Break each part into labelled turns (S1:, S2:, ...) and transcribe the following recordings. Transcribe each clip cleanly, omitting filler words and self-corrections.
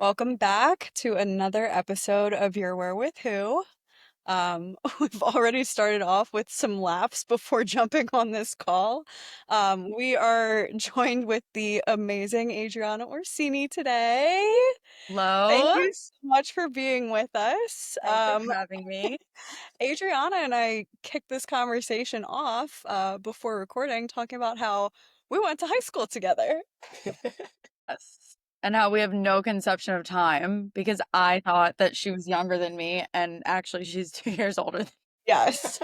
S1: Welcome back to another episode of Your Where With Who. We've already started off with some laughs before jumping on this call. We are joined with the amazing Adriana Orsini today. Thank
S2: Hello.
S1: you so much for being with us.
S2: Thanks for having me.
S1: Adriana and I kicked this conversation off before recording, talking about how we went to high school together.
S2: Yes. And how we have no conception of time because I thought that she was younger than me, and actually she's 2 years older than
S1: Yes.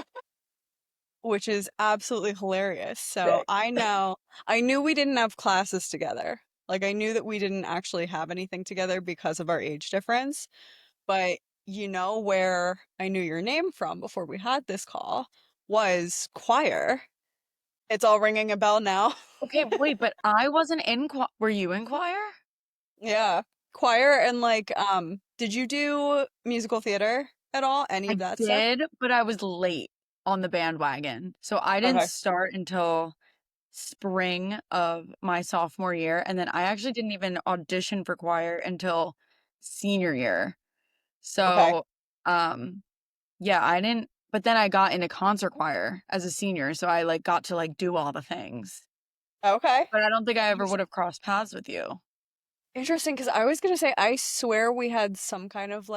S1: Which is absolutely hilarious. So
S3: Sick.
S1: I knew we didn't have classes together. Like I knew that we didn't actually have anything together because of our age difference. But you know where I knew your name from before we had this call was choir. It's all ringing a bell now.
S2: Okay, wait, but I wasn't in were you in choir?
S1: Yeah. Choir and did you do musical theater at all? Any of
S2: I
S1: that stuff?
S2: did, but I was late on the bandwagon. So I didn't
S1: Okay.
S2: start until spring of my sophomore year, and then I actually didn't even audition for choir until senior year.
S1: Okay.
S2: So, um yeah, I didn't, but then I got into concert choir as a senior, so I, got to, do all the things.
S1: Okay.
S2: But I don't think I ever would have crossed paths with you.
S1: Interesting, because I was gonna say I swear we had some kind of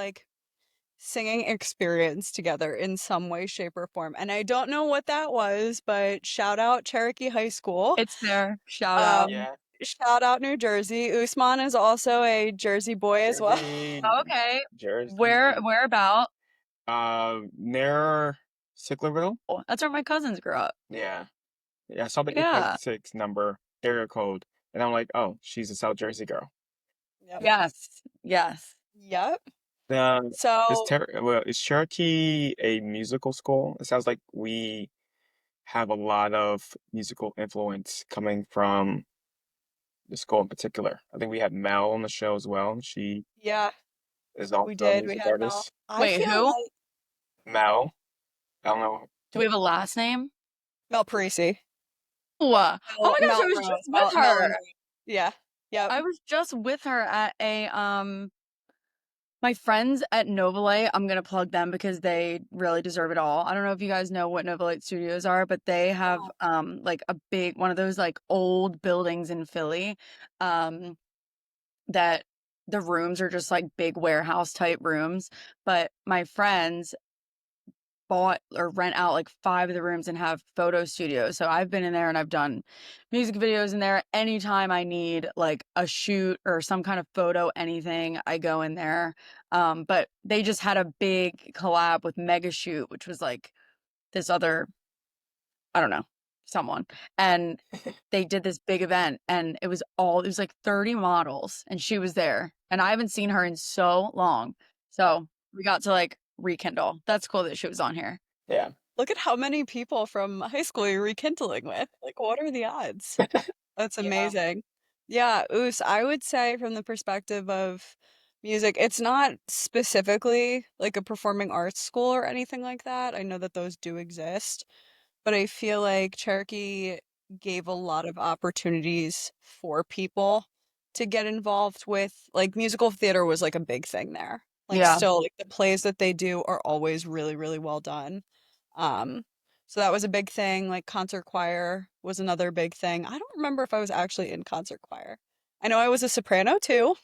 S1: singing experience together in some way, shape, or form. And I don't know what that was, but shout out Cherokee High School.
S2: It's there. Shout out.
S1: Um,
S3: Yeah.
S1: Shout out New Jersey. Usman is also a Jersey boy as well.
S3: Jersey,
S2: Oh, okay.
S3: Jersey.
S2: Where about?
S3: Near Sicklerville.
S2: Oh, that's where my cousins grew up.
S3: Yeah. Yeah. I saw the
S2: Yeah.
S3: 856 number area code, and I'm like, oh, she's a South Jersey girl.
S1: Yep.
S2: Yes. Yes.
S1: Yep.
S3: Uh,
S1: So,
S3: is Cherokee a musical school? It sounds like we have a lot of musical influence coming from the school in particular. I think we had Mel on the show as well. She
S1: yeah,
S3: is
S1: we
S3: also a
S1: did. We
S3: music
S1: had Mel.
S3: artist.
S1: I
S2: Wait,
S1: feel
S2: who?
S1: like
S3: Mel, I don't know.
S2: Do we have a last name?
S1: Mel Parisi.
S2: Oh, oh
S1: Mel,
S2: my gosh,
S1: Mel
S2: I was
S1: Rose.
S2: just with
S1: Mel and
S2: her.
S1: Rose. Yeah. Yep.
S2: I was just with her at a my friends at Novolite, I'm gonna plug them because they really deserve it all. I don't know if you guys know what Novolite Studios are, but they have a big one of those old buildings in Philly that the rooms are just like big warehouse type rooms. But my friends bought or rent out like 5 of the rooms and have photo studios. So I've been in there and I've done music videos in there. Anytime I need like a shoot or some kind of photo, anything, I go in there. But they just had a big collab with Mega Shoot, which was like this other, I don't know, someone. And they did this big event and it was like 30 models and she was there. And I haven't seen her in so long. So we got to rekindle. That's cool that she was on here.
S3: Yeah.
S1: Look at how many people from high school you're rekindling with. Like, what are the odds? That's
S2: Yeah.
S1: amazing. Yeah, Oos, I would say from the perspective of music, it's not specifically like a performing arts school or anything like that. I know that those do exist, but I feel like Cherokee gave a lot of opportunities for people to get involved with musical theater was like a big thing there. Like
S2: Yeah.
S1: still like the plays that they do are always really, really well done. Um, so that was a big thing. Like concert choir was another big thing. I don't remember if I was actually in concert choir. I know I was a soprano too.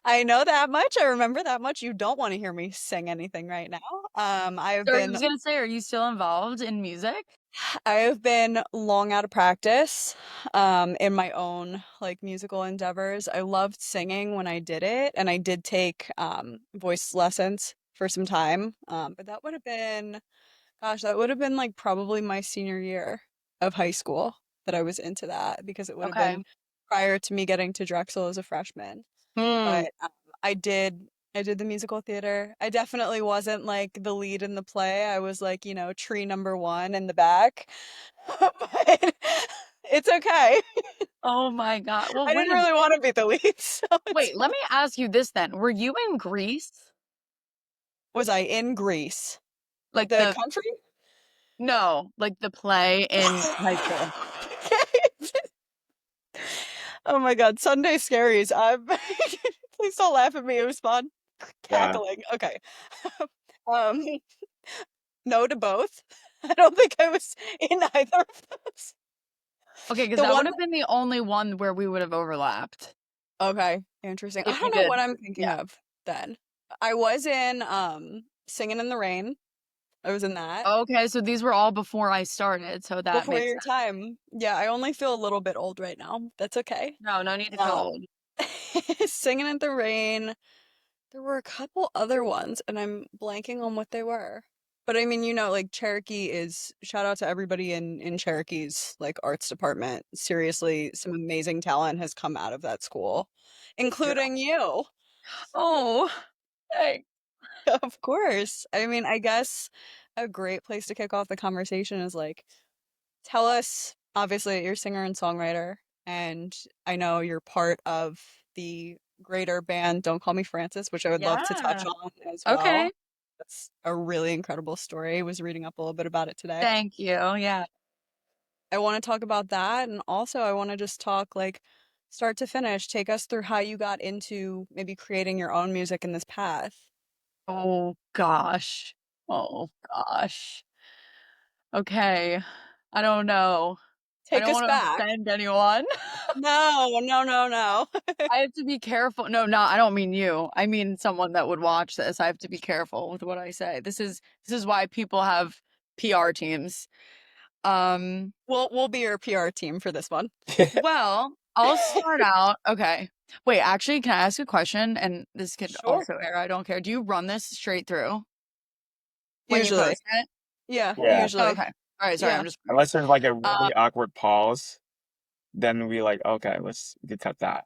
S1: I know that much. I remember that much. You don't want to hear me sing anything right now.
S2: So I was gonna say, are you still involved in music?
S1: I have been long out of practice in my own musical endeavors. I loved singing when I did it, and I did take voice lessons for some time. But that would have been Gosh, that would have been probably my senior year of high school that I was into that because it would have
S2: Okay.
S1: been prior to me getting to Drexel as a freshman. But
S2: Hmm.
S1: I did the musical theater. I definitely wasn't like the lead in the play. I was like, tree number one in the back. But it's okay.
S2: Oh my God. Well,
S1: I didn't
S2: wait,
S1: really want to be the lead, so it's
S2: wait, let
S1: fine.
S2: me ask you this then. Were you in Greece?
S1: Was I in Greece?
S2: Like
S1: The
S2: the,
S1: country?
S2: no, like the play in high school.
S1: Oh my God, Sunday scaries. Please don't laugh at me, Usman.
S3: Yeah.
S1: Cackling. Okay. Um, no to both. I don't think I was in either of those.
S2: Okay, because
S1: The
S2: that would
S1: one,
S2: have been the only one where we would have overlapped.
S1: okay, interesting. I
S2: If you
S1: don't know
S2: did.
S1: what I'm thinking
S2: Yeah.
S1: of then. I was in Singing in the Rain. I was in that
S2: Okay, so these were all before I started, so that
S1: before
S2: makes
S1: your
S2: sense.
S1: time. Yeah, I only feel a little bit old right now. That's okay.
S2: No, no need to feel
S1: Um,
S2: old.
S1: Singing in the Rain. There were a couple other ones, and I'm blanking on what they were. But I mean, like Cherokee is shout out to everybody in Cherokee's like arts department. Seriously, some amazing talent has come out of that school,
S2: Thank you.
S1: including you.
S2: Oh, thanks.
S1: Of course. I mean, I guess a great place to kick off the conversation is like, tell us, obviously, you're a singer and songwriter, and I know you're part of the greater band Don't Call Me Francis, which I would love to touch
S2: Yeah.
S1: on as
S2: Okay.
S1: well. That's a really incredible story. I was reading up a little bit about it today.
S2: Thank you. Yeah.
S1: I want to talk about that, and also I want to just talk like start to finish, take us through how you got into maybe creating your own music in this path.
S2: Oh gosh. Oh gosh. Okay. I don't know. I
S1: Take
S2: don't
S1: us
S2: want to
S1: back.
S2: offend anyone.
S1: No, no, no, no.
S2: I have to be careful. No, no, I don't mean you. I mean someone that would watch this. I have to be careful with what I say. This is why people have PR teams. Um,
S1: We'll be your PR team for this one.
S2: well, I'll start out. Okay. Wait, actually, can I ask a question? And this could
S1: Sure.
S2: also air. I don't care. Do you run this straight through when you
S1: Usually.
S2: post it?
S1: Yeah,
S3: Yeah.
S2: Oh,
S1: usually.
S2: okay. All right. Sorry,
S1: Yeah.
S2: I'm just
S3: Unless there's like a
S2: Uh,
S3: really awkward pause, then we like, okay, we could cut that.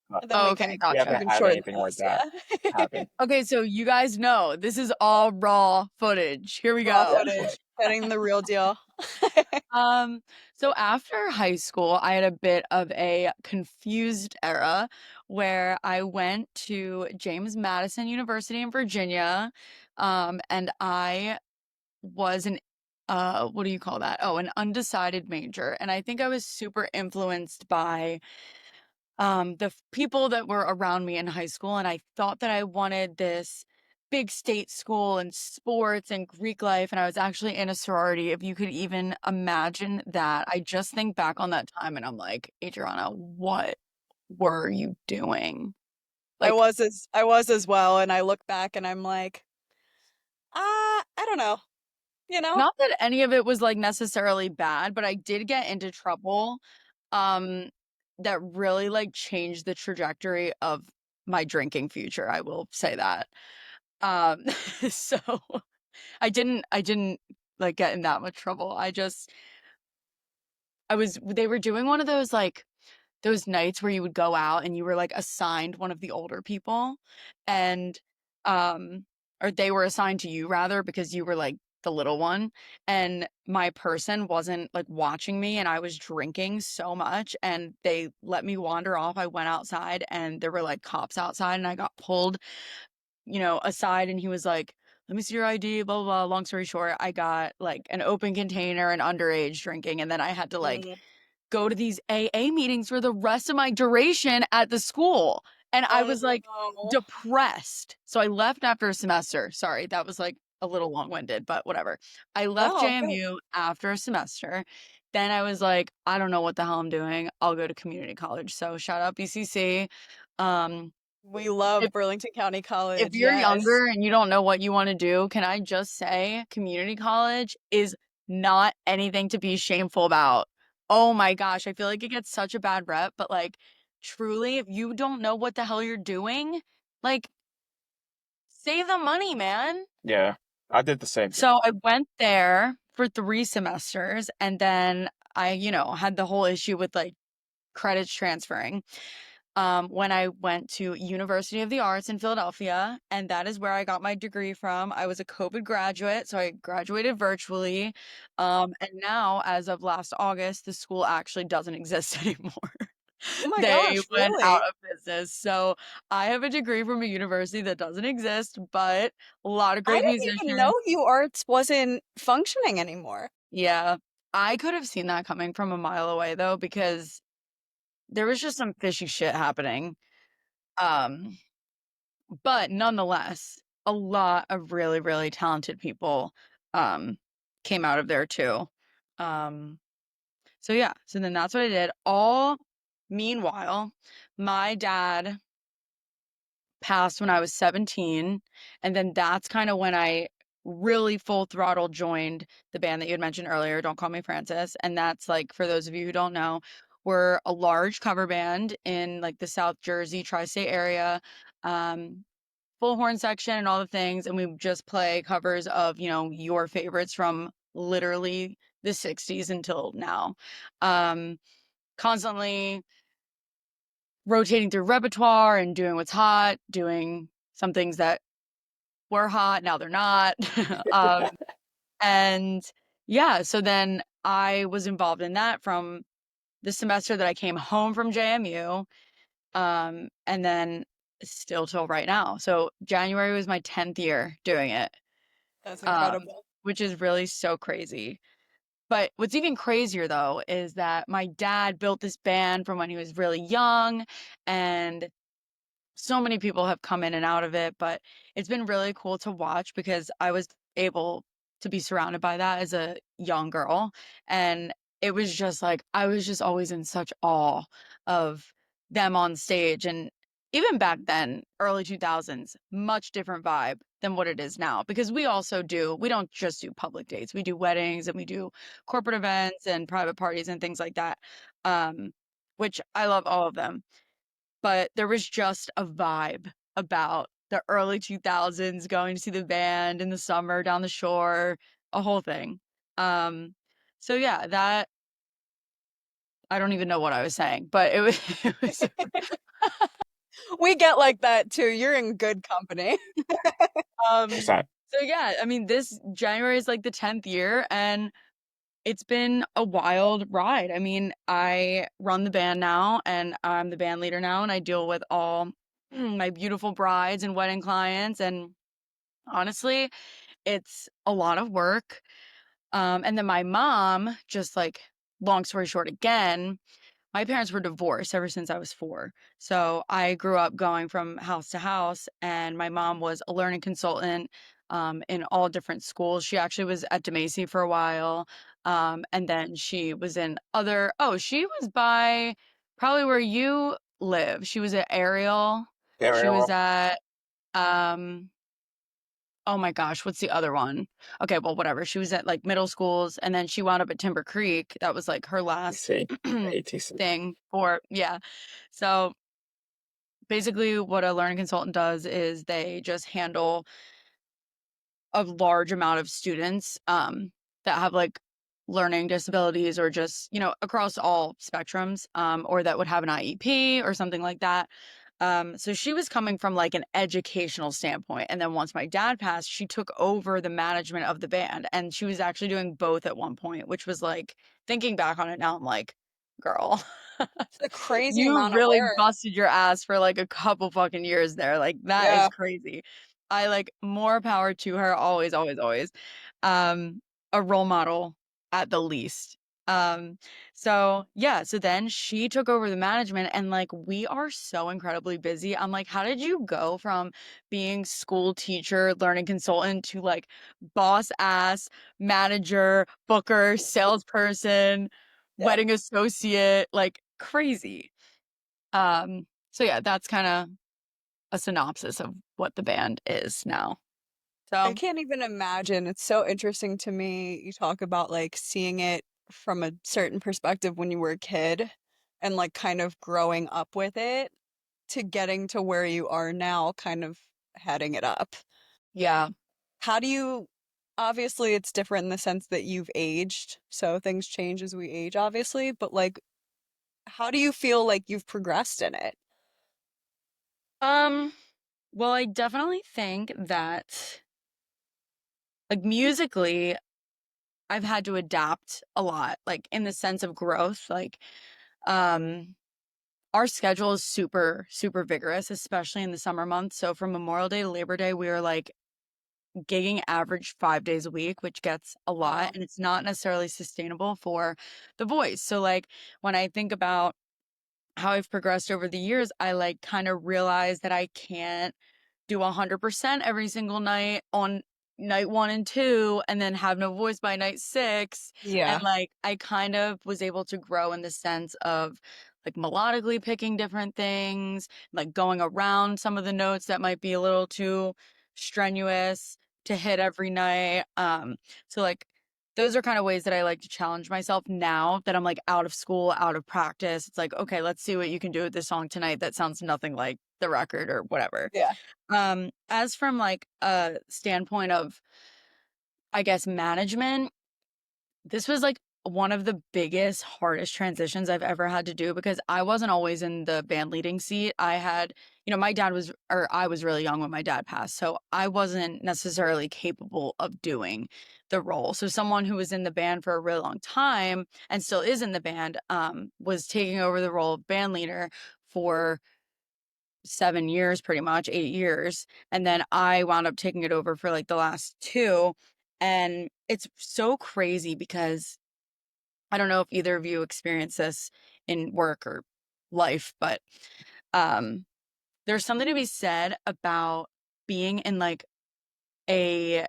S3: But
S1: And then
S2: oh,
S1: we
S2: okay,
S1: can
S3: we
S1: we
S3: haven't
S2: gotcha.
S1: can
S3: had
S1: shorten
S3: anything like
S1: those,
S3: that
S1: yeah.
S3: happen.
S2: Okay, so you guys know this is all raw footage. Here we
S1: Raw
S2: go.
S3: Yeah.
S1: footage, getting the real deal.
S2: Um, so after high school, I had a bit of a confused era where I went to James Madison University in Virginia, and I was an what do you call that? Oh, an undecided major. And I think I was super influenced by people that were around me in high school, and I thought that I wanted this big state school and sports and Greek life, and I was actually in a sorority, if you could even imagine that. I just think back on that time and I'm like, Adriana, what were you doing? Like,
S1: I was as well, and I look back and I'm like, I don't know, you know?
S2: not that any of it was like necessarily bad, but I did get into trouble um that really like changed the trajectory of my drinking future. I will say that. Um, so I didn't like get in that much trouble. They were doing one of those like those nights where you would go out and you were like assigned one of the older people and or they were assigned to you rather because you were like the little one and my person wasn't like watching me and I was drinking so much and they let me wander off. I went outside and there were like cops outside and I got pulled aside and he was like, let me see your ID, blah, blah, blah. Long story short, I got like an open container and underage drinking. And then I had to like
S1: Mm.
S2: go to these AA meetings for the rest of my duration at the school. And I
S1: Oh
S2: was like
S1: no.
S2: depressed. So I left after a semester. Sorry, that was like a little long winded, but whatever. I left
S1: No, good.
S2: JMU after a semester. Then I was like, I don't know what the hell I'm doing. I'll go to community college. So shout out BCC. Um,
S1: We love
S2: if
S1: Burlington County
S2: if
S1: College,
S2: you're
S1: yes.
S2: younger and you don't know what you want to do, can I just say community college is not anything to be shameful about. Oh my gosh, I feel like it gets such a bad rep, but like truly, if you don't know what the hell you're doing, like save the money, man.
S3: Yeah. I did the same thing.
S2: So I went there for 3 semesters and then I had the whole issue with like credits transferring. When I went to University of the Arts in Philadelphia, and that is where I got my degree from. I was a COVID graduate, so I graduated virtually. And now, as of last August, the school actually doesn't exist anymore.
S1: Oh my
S2: They
S1: gosh,
S2: went out
S1: really?
S2: of business. So I have a degree from a university that doesn't exist, but a lot of
S1: I
S2: great
S1: didn't even know
S2: musicians.
S1: U Arts wasn't functioning anymore.
S2: Yeah. I could have seen that coming from a mile away though, because there was just some fishy shit happening. Um, but nonetheless, a lot of really, really talented people um came out of there too. Um, so yeah, so then that's what I did. All meanwhile, my dad passed when I was 17, and then that's kind of when I really full throttle joined the band that you had mentioned earlier, Don't Call Me Francis. And that's like, for those of you who don't know, we're a large cover band in like the South Jersey tri-state area. Um, Full horn section and all the things, and we just play covers of, your favorites from literally the 60s until now. Um, Constantly rotating through repertoire and doing what's hot, doing some things that were hot, now they're not. And yeah, so then I was involved in that from the semester that I came home from JMU, and then still till right now. So January was my 10th year doing it,
S1: That's
S2: um,
S1: incredible.
S2: which is really so crazy. But what's even crazier though is that my dad built this band from when he was really young, and so many people have come in and out of it, but it's been really cool to watch because I was able to be surrounded by that as a young girl. And it was just like, I was just always in such awe of them on stage. And even back then, early 2000s, much different vibe than what it is now because we don't just do public dates, we do weddings and we do corporate events and private parties and things like that, um, which I love all of them, but there was just a vibe about the early 2000s, going to see the band in the summer down the shore, a whole thing. Um, so yeah, that I don't even know what I was saying, but it was it was
S1: We get like that too. You're in good company.
S3: What's
S2: um
S3: that?
S2: so yeah, I mean this January is like the 10th year and it's been a wild ride. I mean, I run the band now and I'm the band leader now and I deal with all my beautiful brides and wedding clients, and honestly, it's a lot of work. And then my mom, just like long story short again, my parents were divorced ever since I was 4. So I grew up going from house to house, and my mom was a learning consultant in all different schools. She actually was at DeMacy for a while. And then she was in she was by probably where you live. She was at Ariel. She was
S3: Ariel.
S2: at, um, oh my gosh, what's the other one? Okay, well, whatever. She was at like middle schools and then she wound up at Timber Creek. That was like her last
S3: ATC. ATC.
S2: thing for, yeah. So basically, what a learning consultant does is they just handle a large amount of students that have like learning disabilities or just, across all spectrums, or that would have an IEP or something like that. So she was coming from like an educational standpoint. And then once my dad passed, she took over the management of the band. And she was actually doing both at one point, which was like, thinking back on it now, I'm like, girl,
S1: It's a crazy
S2: you
S1: amount of
S2: really
S1: work.
S2: busted your ass for like a couple fucking years there. Like that is
S1: Yeah.
S2: crazy. I like more power to her, always, always, always. Um, a role model at the least. Um, so yeah, so then she took over the management and like we are so incredibly busy. I'm like, how did you go from being school teacher, learning consultant to like boss ass, manager, booker, salesperson,
S1: Yeah.
S2: wedding associate, like crazy. So yeah, that's kind of a synopsis of what the band is now.
S1: I
S2: So
S1: can't even imagine. It's so interesting to me. You talk about like seeing it from a certain perspective when you were a kid and like kind of growing up with it to getting to where you are now, kind of heading it up.
S2: yeah.
S1: How do you, obviously, it's different in the sense that you've aged, so things change as we age, obviously, but like, how do you feel like you've progressed in it?
S2: Um, well, I definitely think that like musically, I've had to adapt a lot, like in the sense of growth. Like, um, our schedule is super, super vigorous, especially in the summer months. So from Memorial Day to Labor Day, we are like gigging average 5 days a week, which gets a lot,
S1: Wow.
S2: and it's not necessarily sustainable for the voice. So like when I think about how I've progressed over the years, I like kind of realized that I can't do 100% every single night on night 1 and 2 and then have no voice by night 6. And
S1: Yeah.
S2: like I kind of was able to grow in the sense of like melodically picking different things, like going around some of the notes that might be a little too strenuous to hit every night. So like those are kind of ways that I like to challenge myself now that I'm like out of school, out of practice. It's like, okay, let's see what you can do with this song tonight that sounds nothing like the record or whatever.
S1: Yeah.
S2: As from like a standpoint of, I guess, management, this was like one of the biggest, hardest transitions I've ever had to do because I wasn't always in the band leading seat. I had, my dad was, or I was really young when my dad passed. So I wasn't necessarily capable of doing the role. So someone who was in the band for a really long time and still is in the band, was taking over the role of band leader for 7 years, pretty much 8 years. And then I wound up taking it over for like the last two. And it's so crazy because I don't know if either of you experience this in work or life, but um, there's something to be said about being in like a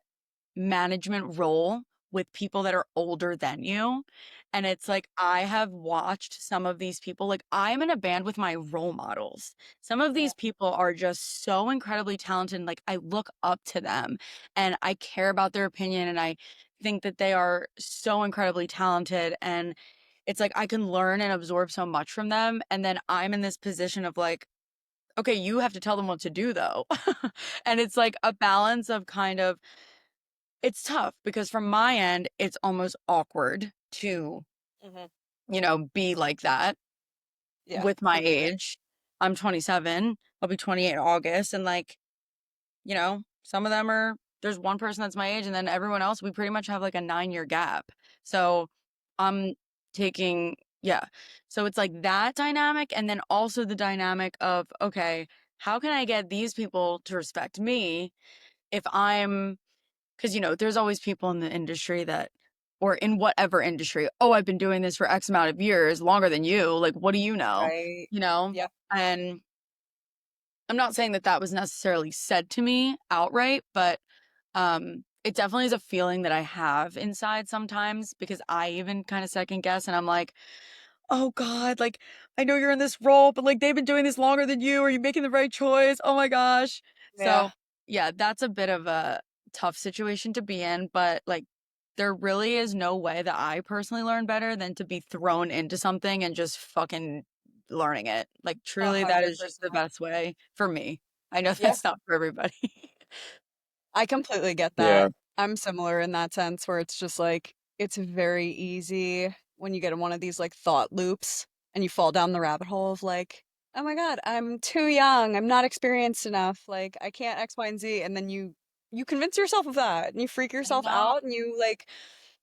S2: management role with people that are older than you. And it's like, I have watched some of these people, like, I'm in a band with my role models. Some of
S1: Yeah.
S2: these people are just so incredibly talented. And, like, I look up to them and I care about their opinion. And I think that they are so incredibly talented. And it's like, I can learn and absorb so much from them. And then I'm in this position of like, okay, you have to tell them what to do though. And it's like a balance of kind of, it's tough because from my end, it's almost awkward to,
S1: Hmm.
S2: be like that
S1: Yeah,
S2: with my
S1: completely.
S2: age. I'm 27. I'll be 28 in August. And like, some of them there's one person that's my age, and then everyone else, we pretty much have like a 9-year gap. So I'm yeah. So it's like that dynamic. And then also the dynamic of, okay, how can I get these people to respect me if I'm because, there's always people in the industry that, or in whatever industry, oh, I've been doing this for X amount of years, longer than you. Like, what do you know?
S1: Right.
S2: You know?
S1: Yeah.
S2: And I'm not saying that that was necessarily said to me outright, but it definitely is a feeling that I have inside sometimes because I even kind of second guess and I'm like, oh God, like I know you're in this role, but like they've been doing this longer than you. Are you making the right choice? Oh my gosh.
S1: Yeah.
S2: So yeah, that's a bit of a tough situation to be in, but like there really is no way that I personally learn better than to be thrown into something and just fucking learning it. Like
S1: A
S2: truly that
S1: hundred
S2: is just the
S1: percent.
S2: best way for me. I know
S1: Yeah.
S2: that's not for everybody.
S1: I completely get that.
S3: Yeah.
S1: I'm similar in that sense where it's just like it's very easy when you get in one of these like thought loops and you fall down the rabbit hole of like, oh my God, I'm too young, I'm not experienced enough, like I can't X, Y, and Z, and then you convince yourself of that and you freak
S2: I
S1: yourself
S2: know.
S1: out and you like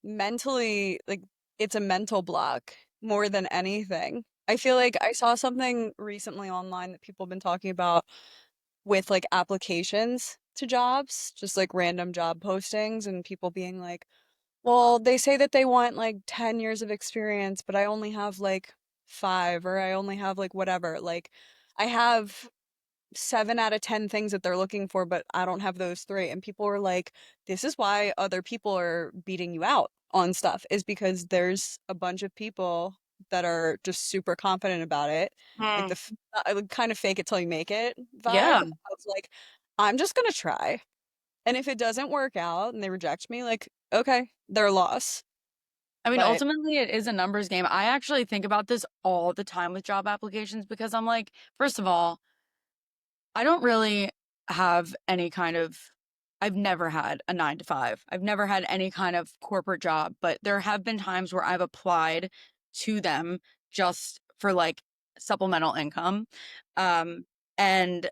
S1: mentally like it's a mental block more than anything. I feel like I saw something recently online that people have been talking about with like applications to jobs, just like random job postings and people being like, well, they say that they want like 10 years of experience, but I only have like 5 or I only have like whatever. Like I have 7 out of 10 things that they're looking for, but I don't have those 3. And people are like, this is why other people are beating you out on stuff, is because there's a bunch of people that are just super confident about it. Like
S2: Hmm.
S1: kind of fake it till you make it vibe
S2: Yeah.
S1: of like, I'm just gonna try. And if it doesn't work out and they reject me, like, okay, their loss.
S2: I mean,
S1: But
S2: ultimately, it is a numbers game. I actually think about this all the time with job applications because I'm like, first of all, I don't really have any kind of, I've never had a 9 to 5. I've never had any kind of corporate job, but there have been times where I've applied to them just for like supplemental income. Um, and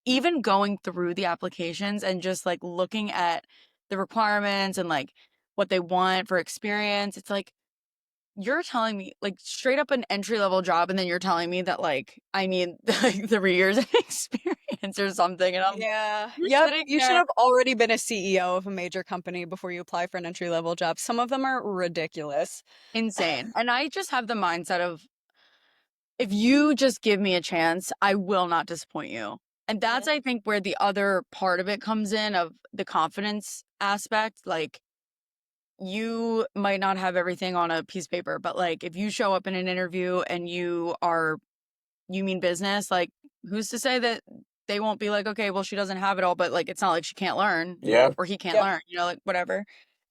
S2: even going through the applications and just like looking at the requirements and like what they want for experience, it's like, you're telling me like straight up an entry level job, and then you're telling me that like I need like 3 years of experience or something, and I'm
S1: yeah,
S2: you're
S1: yep,
S2: sitting
S1: you should
S2: there
S1: have already been a CEO of a major company before you apply for an entry level job. Some of them are ridiculous.
S2: insane. And I just have the mindset of if you just give me a chance, I will not disappoint you. And that's,
S1: Mhm.
S2: I think, where the other part of it comes in of the confidence aspect. Like, you might not have everything on a piece of paper, but like, if you show up in an interview and you mean business, like, who's to say that they won't be like, okay, well, she doesn't have it all, but like, it's not like she can't learn
S3: Yeah.
S2: or he can't
S1: Yep.
S2: learn, like, whatever.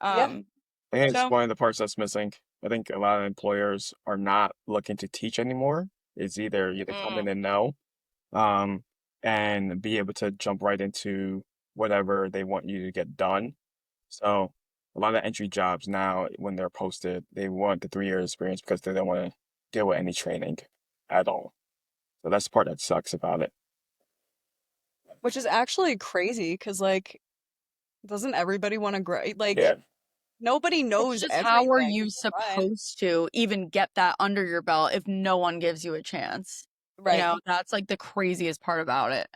S1: Yeah.
S2: Um,
S3: I think it's
S2: so,
S3: one of the parts that's missing. I think a lot of employers are not looking to teach anymore. It's either come in
S2: mm,
S3: and know, um, and be able to jump right into whatever they want you to get done. So a lot of entry jobs now, when they're posted, they want the 3 year experience because they don't want to deal with any training at all. So that's the part that sucks about it.
S1: Which is actually crazy because, like, doesn't everybody want to grow? Like,
S3: Yeah.
S1: nobody
S2: it's
S1: knows
S2: just how are
S1: everything
S2: you
S1: in the front.
S2: supposed to even get that under your belt if no one gives you a chance?
S1: Right.
S2: That's like the craziest part about it.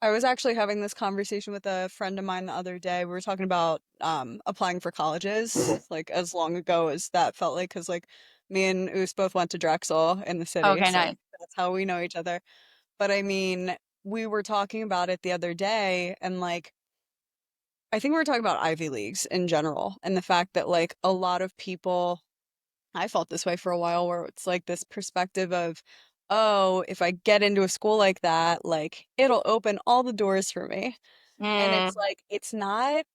S1: I was actually having this conversation with a friend of mine the other day. We were talking about applying for
S3: Mhm.
S1: colleges, like as long ago as that felt like, because like me and Us both went to Drexel in the city,
S2: Okay,
S1: so
S2: nice.
S1: that's how we know each other. But I mean, we were talking about it the other day, and like I think we were talking about Ivy Leagues in general, and the fact that like a lot of people, I felt this way for a while, where it's like this perspective of, oh, if I get into a school like that, like it'll open all the doors for me. And it's
S2: Mm,
S1: like, it's not,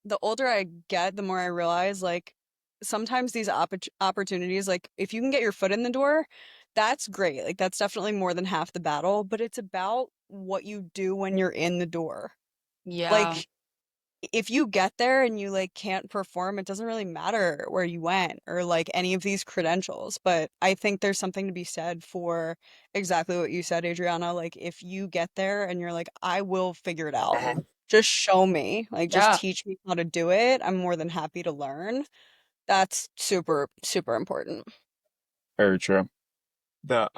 S1: the older I get, the more I realize, like, sometimes these opportunities, like, if you can get your foot in the door, that's great. Like, that's definitely more than half the battle, but it's about what you do when you're in the door.
S2: yeah.
S1: Like, if you get there and you like can't perform, it doesn't really matter where you went or like any of these credentials. But I think there's something to be said for exactly what you said, Adriana. Like if you get there and you're like, I will figure it out.
S3: Mhm.
S1: Just show me, like just
S2: Yeah.
S1: teach me how to do it. I'm more than happy to learn. That's super, super important.
S3: Very true. The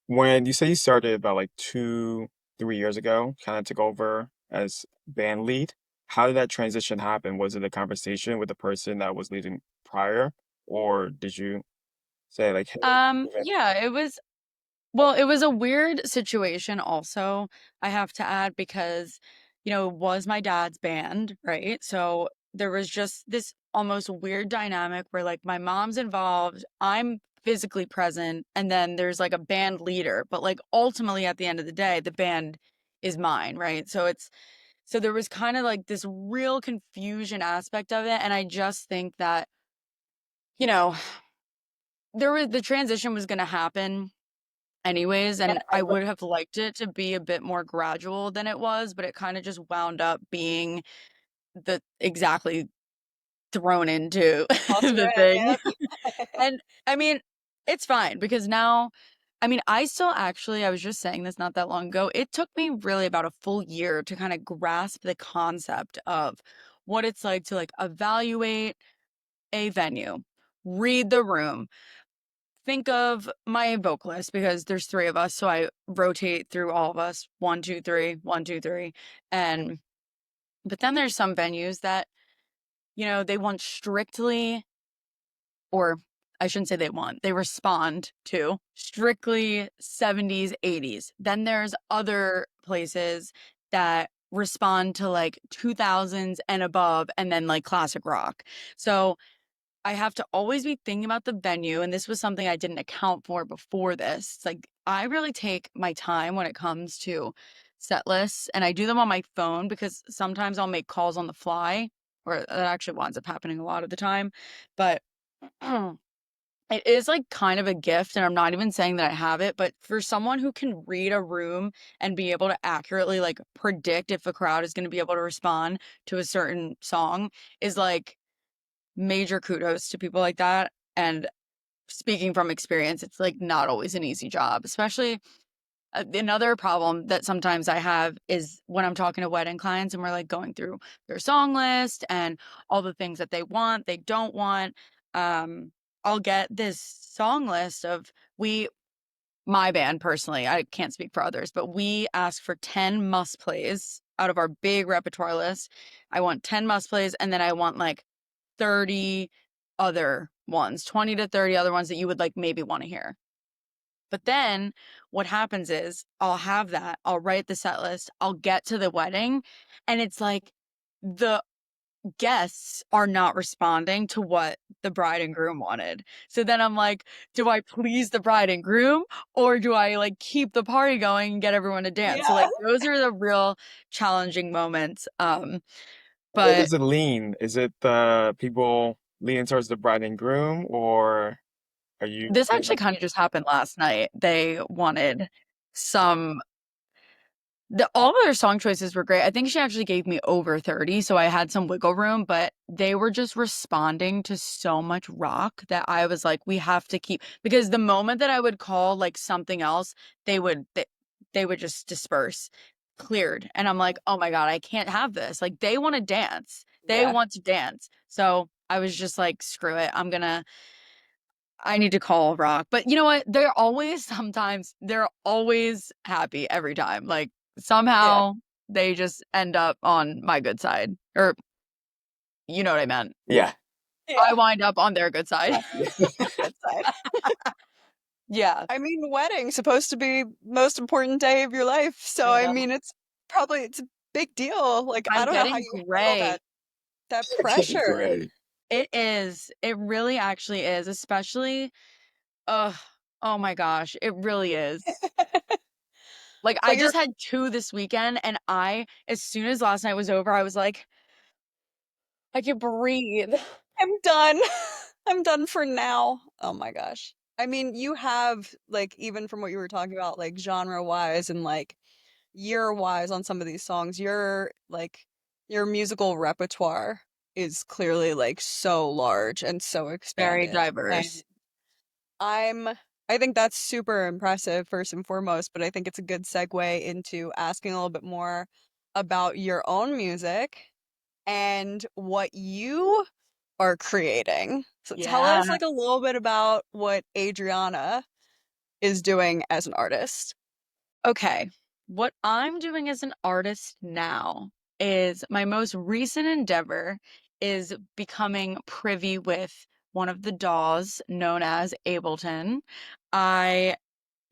S3: when you say you started about like 3 years ago, kind of took over as band lead, how did that transition happen? Was it a conversation with the person that was leading prior, or did you say like, hey,
S2: Yeah, it was a weird situation also, I have to add, because, it was my dad's band, right? So there was just this almost weird dynamic where like my mom's involved, I'm physically present, and then there's like a band leader, but like ultimately at the end of the day, the band is mine, right? So there was kind of like this real confusion aspect of it, and I just think that, you know, the transition was going to happen anyways, and I would have liked it to be a bit more gradual than it was, but it kind of just wound up being the exactly thrown into
S1: Toss her
S2: the
S1: in,
S2: thing.
S1: yep.
S2: And I mean, it's fine because now, I mean, I still actually, I was just saying this not that long ago. It took me really about a full year to kind of grasp the concept of what it's like to like evaluate a venue, read the room, think of my vocalist because there's three of us, so I rotate through all of us. One, two, three, one, two, three. And but then there's some venues that, they want strictly, or I shouldn't say they want, they respond to strictly 70s, 80s. Then there's other places that respond to like 2000s and above, and then like classic rock. So I have to always be thinking about the venue, and this was something I didn't account for before this. It's like I really take my time when it comes to set lists, and I do them on my phone because sometimes I'll make calls on the fly, or that actually winds up happening a lot of the time. But it is like kind of a gift, and I'm not even saying that I have it, but for someone who can read a room and be able to accurately like predict if a crowd is going to be able to respond to a certain song is like major kudos to people like that. And speaking from experience, it's like not always an easy job, especially another problem that sometimes I have is when I'm talking to wedding clients and we're like going through their song list and all the things that they want, they don't want. Um, I'll get this song list of my band personally, I can't speak for others, but we ask for 10 must plays out of our big repertoire list. I want 10 must plays, and then I want like 30 other ones, 20 to 30 other ones that you would like maybe want to hear. But then what happens is I'll have that, I'll write the set list, I'll get to the wedding, and it's like the guests are not responding to what the bride and groom wanted. So then I'm like, do I please the bride and groom, or do I like keep the party going and get everyone to dance? So
S1: Yeah.
S2: like those are the real challenging moments.
S3: Where
S2: But
S3: does it lean? Is it the people leaning towards the bride and groom, or are you
S2: this
S3: pretty
S2: actually
S3: much?
S2: kind of just happened last night. They wanted some all of their song choices were great. I think she actually gave me over 30, so I had some wiggle room, but they were just responding to so much rock that I was like, we have to keep, because the moment that I would call like something else, they would just disperse, cleared. And I'm like, oh my God, I can't have this. Like they want to dance. They
S1: Yeah.
S2: want to dance. So I was just like, screw it. I need to call rock. But you know what? They're always happy every time. Like
S1: Yeah.
S2: somehow they just end up on my good side. Or you know what I meant.
S3: Yeah.
S2: I
S1: Yeah.
S2: wind up on their good side.
S1: Good side.
S2: Yeah.
S1: I mean, wedding supposed to be most important day of your life. So
S2: I
S1: I
S2: know.
S1: mean, it's a big deal. Like I
S2: I'm
S1: don't know how
S2: getting
S1: you handle
S2: gray.
S1: that pressure.
S3: Great.
S2: It is. It really actually is, especially ugh, oh my gosh, it really is. Like I
S1: But you're
S2: just had two this weekend and as soon as last night was over, I was like, I can breathe.
S1: I'm done. I'm done for now. Oh my gosh. I mean, you have like even from what you were talking about, like genre wise and like year wise on some of these songs, your musical repertoire is clearly like so large and so
S2: Very
S1: expanded. And
S2: diverse.
S1: I'm I think that's super impressive first and foremost, but I think it's a good segue into asking a little bit more about your own music and what you are creating. So tell
S2: Yeah.
S1: us like a little bit about what Adriana is doing as an artist.
S2: Okay. What I'm doing as an artist now is my most recent endeavor is becoming privy with one of the DAWs known as Ableton. I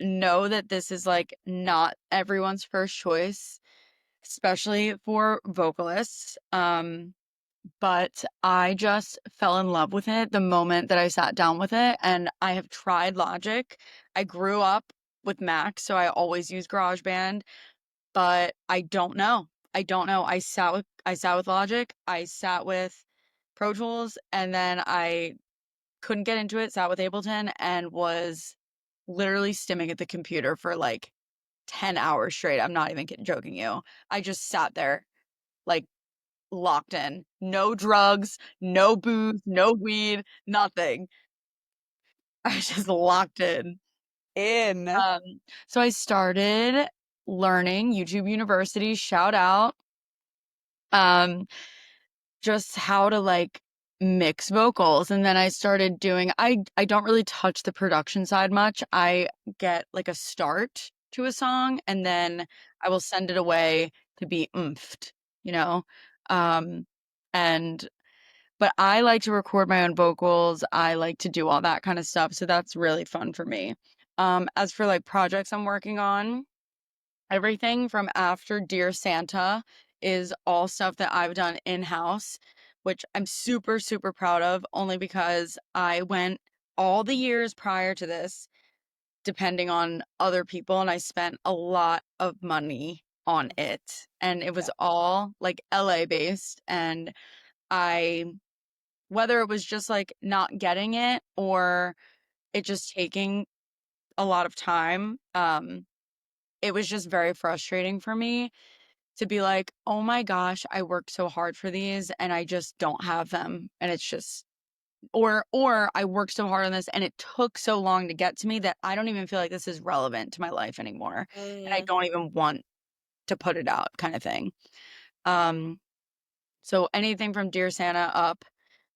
S2: know that this is like not everyone's first choice, especially for vocalists. But I just fell in love with it the moment that I sat down with it, and I have tried Logic. I grew up with Mac, so I always use GarageBand, but I don't know. I don't know. I sat with Logic, I sat with Pro Tools, and then I couldn't get into it, sat with Ableton, and was literally stimming at the computer for like 10 hours straight. I'm not even joking you. I just sat there like locked in. No drugs, no booze, no weed, nothing. I was just locked in.
S1: In.
S2: Um, so I started learning YouTube University, shout out, um, just how to like mix vocals. And then I started doing I don't really touch the production side much. I get like a start to a song and then I will send it away to be oomphed, you know? Um, and But I like to record my own vocals. I like to do all that kind of stuff. So that's really fun for me. As for like projects I'm working on, everything from after Dear Santa is all stuff that I've done in-house, which I'm super, super proud of, only because I went all the years prior to this depending on other people and I spent a lot of money on it. And it
S1: Yeah.
S2: was all like LA based and I whether it was just like not getting it or it just taking a lot of time, it was just very frustrating for me to be like, "Oh my gosh, I worked so hard for these and I just don't have them." And it's just or I worked so hard on this and it took so long to get to me that I don't even feel like this is relevant to my life anymore. And I
S1: Mm,
S2: don't even want to put it out kind of thing. Um, so anything from Dear Santa up,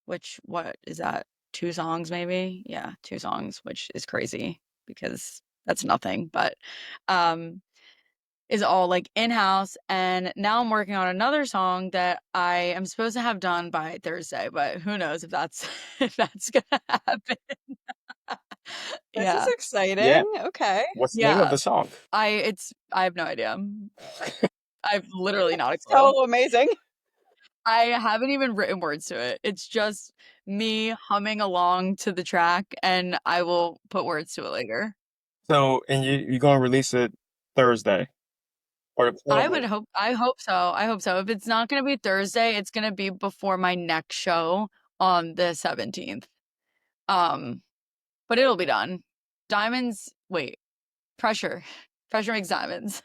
S2: which what is that? Two songs maybe? Yeah, two songs, which is crazy because that's nothing, but um is all like in-house, and now I'm working on another song that I am supposed to have done by Thursday, but who knows if that's if that's gonna happen.
S1: This is
S2: Yeah.
S3: Yeah.
S1: exciting. Okay.
S3: What's the name of
S2: Yeah.
S3: the song?
S2: I have no idea. I've literally not a clue.
S1: So amazing.
S2: I haven't even written words to it. It's just me humming along to the track, and I will put words to it later.
S3: So, and you're gonna release it Thursday or the plan was
S2: I hope so. I hope so. If it's not gonna be Thursday, it's gonna be before my next show on the 17th. Um, but it'll be done. Diamonds, wait, pressure. Pressure makes diamonds.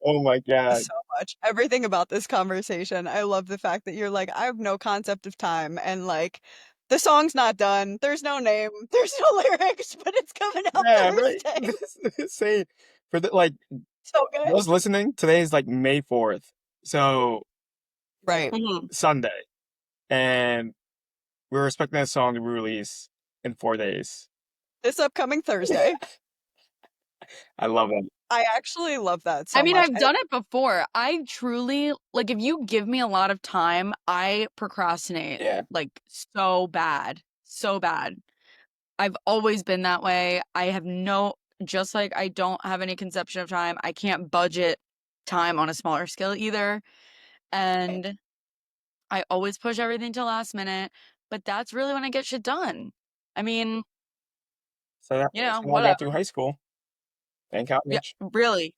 S3: Oh my God.
S1: So much. Everything about this conversation. I love the fact that you're like, I have no concept of time and like the song's not done. There's no name. There's no lyrics, but it's coming out
S3: Yeah, right.
S1: Thursday.
S3: Say for the like
S1: So good.
S3: those listening, today is like May 4th. So
S1: Right.
S2: Mhm.
S3: Sunday. And we're expecting that song to release in 4 days.
S1: This upcoming Thursday.
S3: I love it.
S1: I actually love that
S2: I
S1: so
S2: mean,
S1: much.
S2: I've
S1: And
S2: done it before. I truly like if you give me a lot of time, I procrastinate
S3: Yeah.
S2: like so bad. So bad. I've always been that way. I have no just like I don't have any conception of time. I can't budget time on a smaller scale either.
S1: right.
S2: And I always push everything to last minute, but that's really when I get shit done. I mean,
S3: So that's how I got through
S2: whatever.
S3: high school and
S2: Yeah,
S3: college.
S2: really.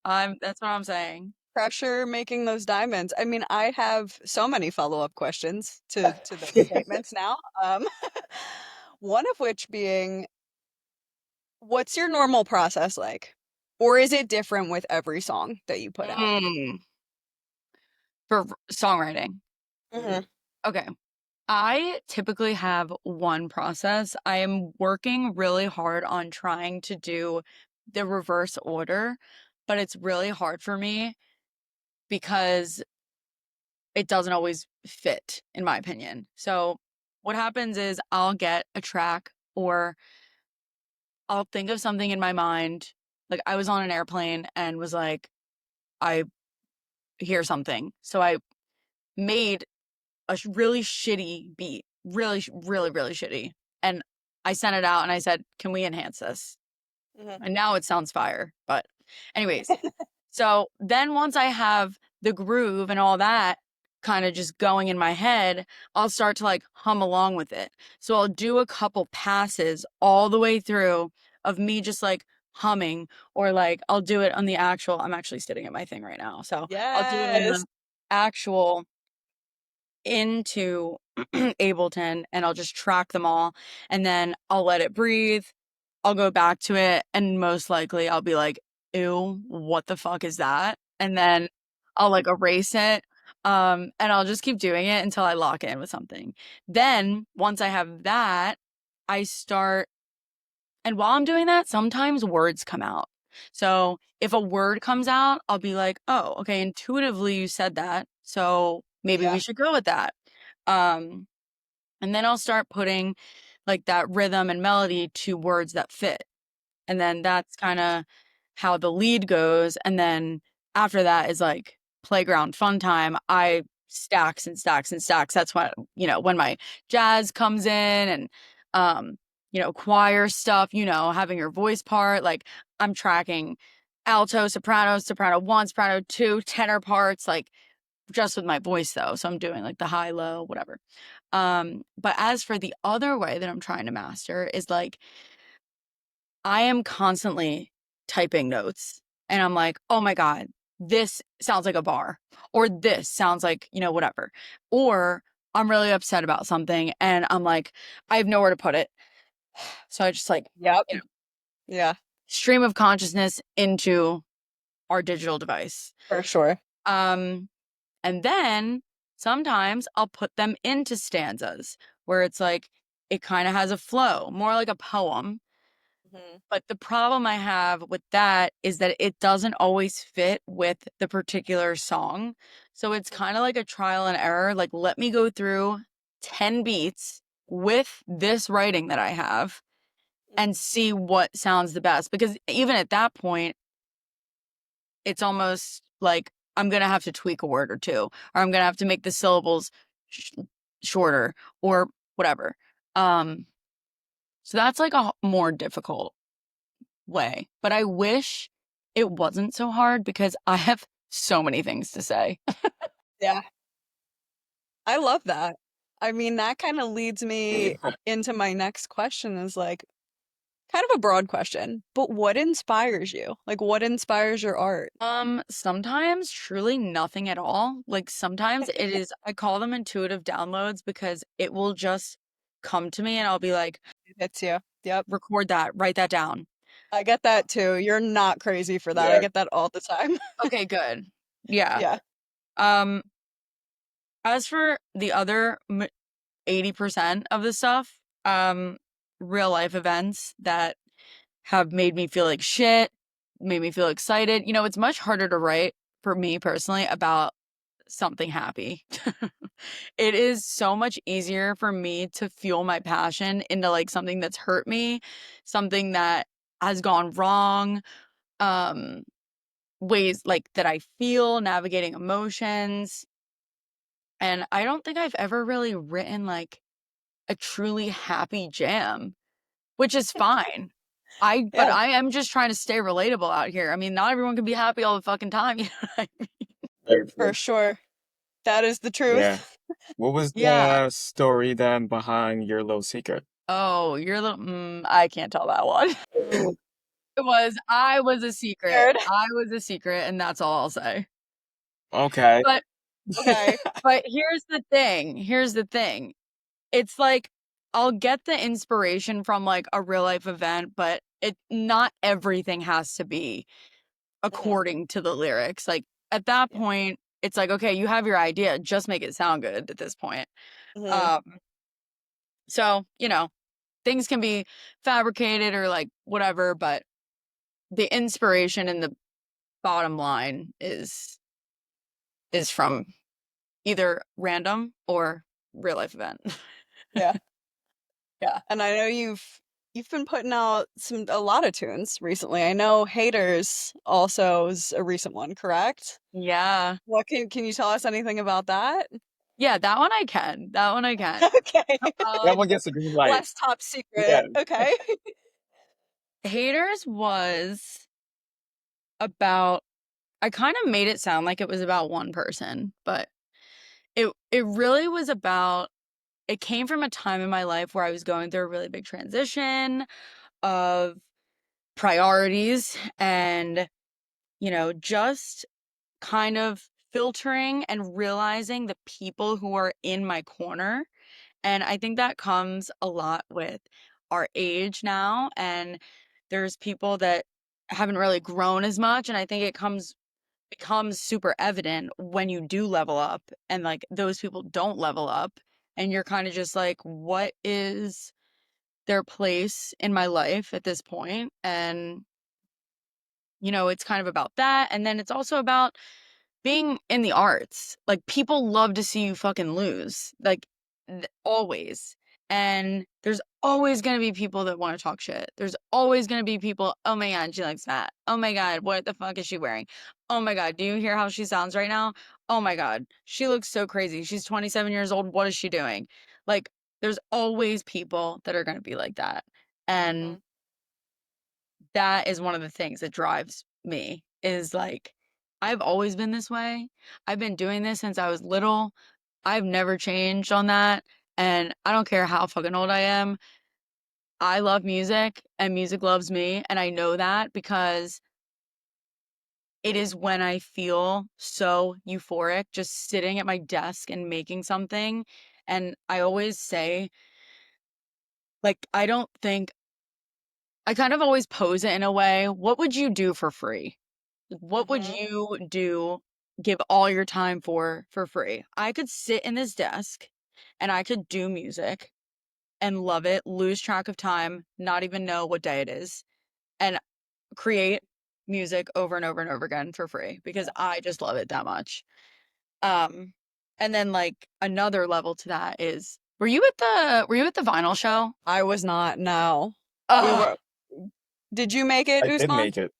S2: That's what I'm saying.
S1: Pressure making those diamonds. I mean, I have so many follow-up questions to those statements now. One of which being, what's your normal process like? Or is it different with every song that you put out?
S2: Mm, for songwriting.
S1: Hmm.
S2: Okay. I typically have one process. I am working really hard on trying to do the reverse order, but it's really hard for me because it doesn't always fit, in my opinion. So, what happens is I'll get a track or I'll think of something in my mind. Like, I was on an airplane and was like, I hear something. So, I made a really shitty beat, really shitty. And I sent it out and I said, "Can we enhance this?"
S1: Hmm.
S2: And now it sounds fire. But, anyways, so then once I have the groove and all that kind of just going in my head, I'll start to like hum along with it. So I'll do a couple passes all the way through of me just like humming, or like I'll do it on the actual, I'm actually sitting at my thing right now. So I'll do it on
S1: Yes.
S2: the actual into Ableton and I'll just track them all and then I'll let it breathe. I'll go back to it and most likely I'll be like, ew, what the fuck is that? And then I'll like erase it. And I'll just keep doing it until I lock in with something. Then once I have that, I start, and while I'm doing that, sometimes words come out. So if a word comes out, I'll be like, oh, okay, intuitively you said that. So maybe we
S1: Yeah.
S2: should go with that. Um, and then I'll start putting like that rhythm and melody to words that fit. And then that's kind of how the lead goes. And then after that is like playground fun time. I stacks and stacks and stacks. That's when, when my jazz comes in and, um, choir stuff, having your voice part, like I'm tracking alto, soprano one, soprano two, tenor parts, like just with my voice though. So I'm doing like the high, low, whatever. But as for the other way that I'm trying to master is like I am constantly typing notes and I'm like, oh my God, this sounds like a bar, or this sounds like, whatever. Or I'm really upset about something and I'm like, I have nowhere to put it. So I just like,
S1: Yep.
S2: you know,
S1: Yeah,
S2: stream of consciousness into our digital device.
S1: for sure.
S2: Um, and then sometimes I'll put them into stanzas where it's like, it kind of has a flow, more like a poem.
S1: Mhm.
S2: But the problem I have with that is that it doesn't always fit with the particular song. So it's kind of like a trial and error. Like, let me go through 10 beats with this writing that I have and see what sounds the best. Because even at that point, it's almost like I'm gonna have to tweak a word or two, or I'm gonna have to make the syllables sh- shorter or whatever. Um, so that's like a more difficult way. But I wish it wasn't so hard because I have so many things to say.
S1: Yeah. I love that. I mean, that kind of leads me into my next question is like kind of a broad question, but what inspires you? Like what inspires your art?
S2: Sometimes truly nothing at all. Like sometimes it is, I call them intuitive downloads because it will just come to me and I'll be like,
S1: It hits you. Yep.
S2: record that, write that down.
S1: I get that too. You're not crazy for that. I
S3: Yeah.
S1: get that all the time.
S2: Okay, good. Yeah.
S1: Yeah.
S2: Um, as for the other 80% of the stuff, real life events that have made me feel like shit, made me feel excited. You know, it's much harder to write for me personally about something happy. It is so much easier for me to fuel my passion into like something that's hurt me, something that has gone wrong, um, ways like that I feel, navigating emotions. And I don't think I've ever really written like a truly happy jam, which is fine. But
S1: Yeah,
S2: I am just trying to stay relatable out here. I mean, not everyone can be happy all the fucking time, you know what I mean?
S3: Very
S1: for
S3: true.
S1: sure. That is the
S3: Yeah.
S1: truth.
S3: What was
S2: Yeah.
S3: the story then behind your little secret?
S2: Oh, you're a little I can't tell that one. I was a secret.
S1: Scared.
S2: I was a secret, and that's all I'll say.
S3: Okay.
S2: But
S1: Okay.
S2: here's the thing. It's like I'll get the inspiration from like a real life event, but it not everything has to be
S1: Hmm.
S2: according to the lyrics. Like at that
S1: Yeah.
S2: point, it's like, okay, you have your idea, just make it sound good at this point.
S1: Hmm.
S2: Um, so, you know, things can be fabricated or like whatever, but the inspiration and the bottom line is from either random or real life event.
S1: Yeah.
S2: Yeah.
S1: And I know you've been putting out a lot of tunes recently. I know Haters also is a recent one, correct?
S2: Yeah.
S1: What can you tell us anything about that?
S2: Yeah, that one I can. That one I can.
S1: Okay.
S3: That
S2: Um,
S3: one gets a green light.
S1: Less top
S3: Yeah.
S1: secret. Okay.
S2: Haters was about I kind of made it sound like it was about one person, but it really was about it came from a time in my life where I was going through a really big transition of priorities and, you know, just kind of filtering and realizing the people who are in my corner. And I think that comes a lot with our age now. And there's people that haven't really grown as much. And I think it becomes super evident when you do level up and like those people don't level up. And you're kind of just like, what is their place in my life at this point? And, you know, it's kind of about that. And then it's also about being in the arts, like people love to see you fucking lose, like always. And there's always going to be people that want to talk shit. There's always going to be people, oh my God, she likes that. Oh my God, what the fuck is she wearing? Oh my God, do you hear how she sounds right now? Oh my God, she looks so crazy. She's 27 years old. What is she doing? Like, there's always people that are going to be like that.
S1: Hmm.
S2: And that is one of the things that drives me is like I've always been this way. I've been doing this since I was little. I've never changed on that. And I don't care how fucking old I am. I love music and music loves me. And I know that because it is when I feel so euphoric just sitting at my desk and making something. And I always say, like, I don't think I kind of always pose it in a way, what would you do for free? What would
S1: Hmm.
S2: you do, give all your time for free? I could sit in this desk and I could do music and love it, lose track of time, not even know what day it is, and create music over and over and over again for free because I just love it that much. Um, and then like another level to that is were you at the vinyl show?
S1: I was not, no. We
S2: Oh,
S1: were, did you make it,
S3: I did
S1: Usman?
S3: make it.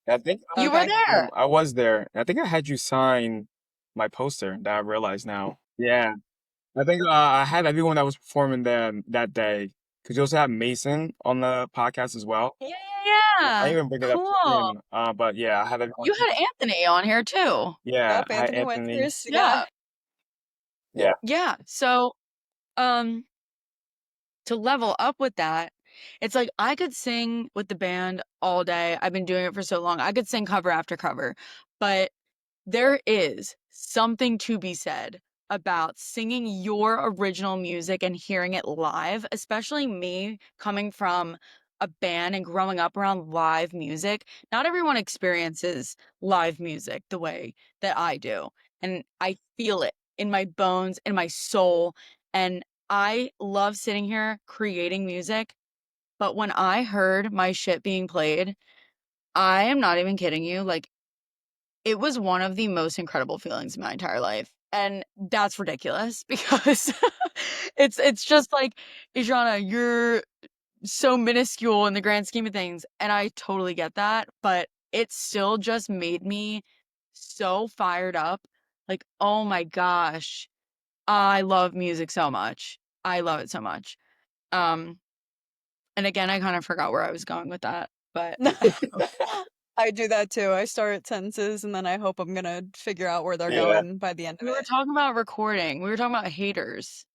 S3: I think
S2: You were
S1: Okay.
S2: there.
S3: I was there. I think I had you sign my poster that I realize now. Yeah. I think I had everyone that was performing there that day. Because you also had Mason on the podcast as well.
S2: Yeah, yeah,
S3: I
S2: yeah.
S3: didn't even bring it up to
S2: Cool.
S3: him. But yeah, I had everyone.
S2: You had Anthony on here too.
S3: Yeah,
S1: Yep,
S3: I had
S1: Anthony
S3: Anthony.
S1: Winters, yeah.
S2: Yeah.
S3: Yeah.
S2: Yeah. So, um, to level up with that, it's like I could sing with the band all day. I've been doing it for so long. I could sing cover after cover, but there is something to be said about singing your original music and hearing it live, especially me coming from a band and growing up around live music. Not everyone experiences live music the way that I do. And I feel it in my bones, in my soul. And I love sitting here creating music. But when I heard my shit being played, I am not even kidding you. Like, it was one of the most incredible feelings in my entire life. And that's ridiculous because it's just like, Adriana, you're so minuscule in the grand scheme of things. And I totally get that, but it still just made me so fired up. Like, oh my gosh, I love music so much. I love it so much. Um, and again, I kind of forgot where I was going with that, but
S1: I do that too. I start sentences and then I hope I'm gonna figure out where they're
S3: Yeah.
S1: going by the end of
S2: we were
S1: it.
S2: talking about recording. We were talking about haters.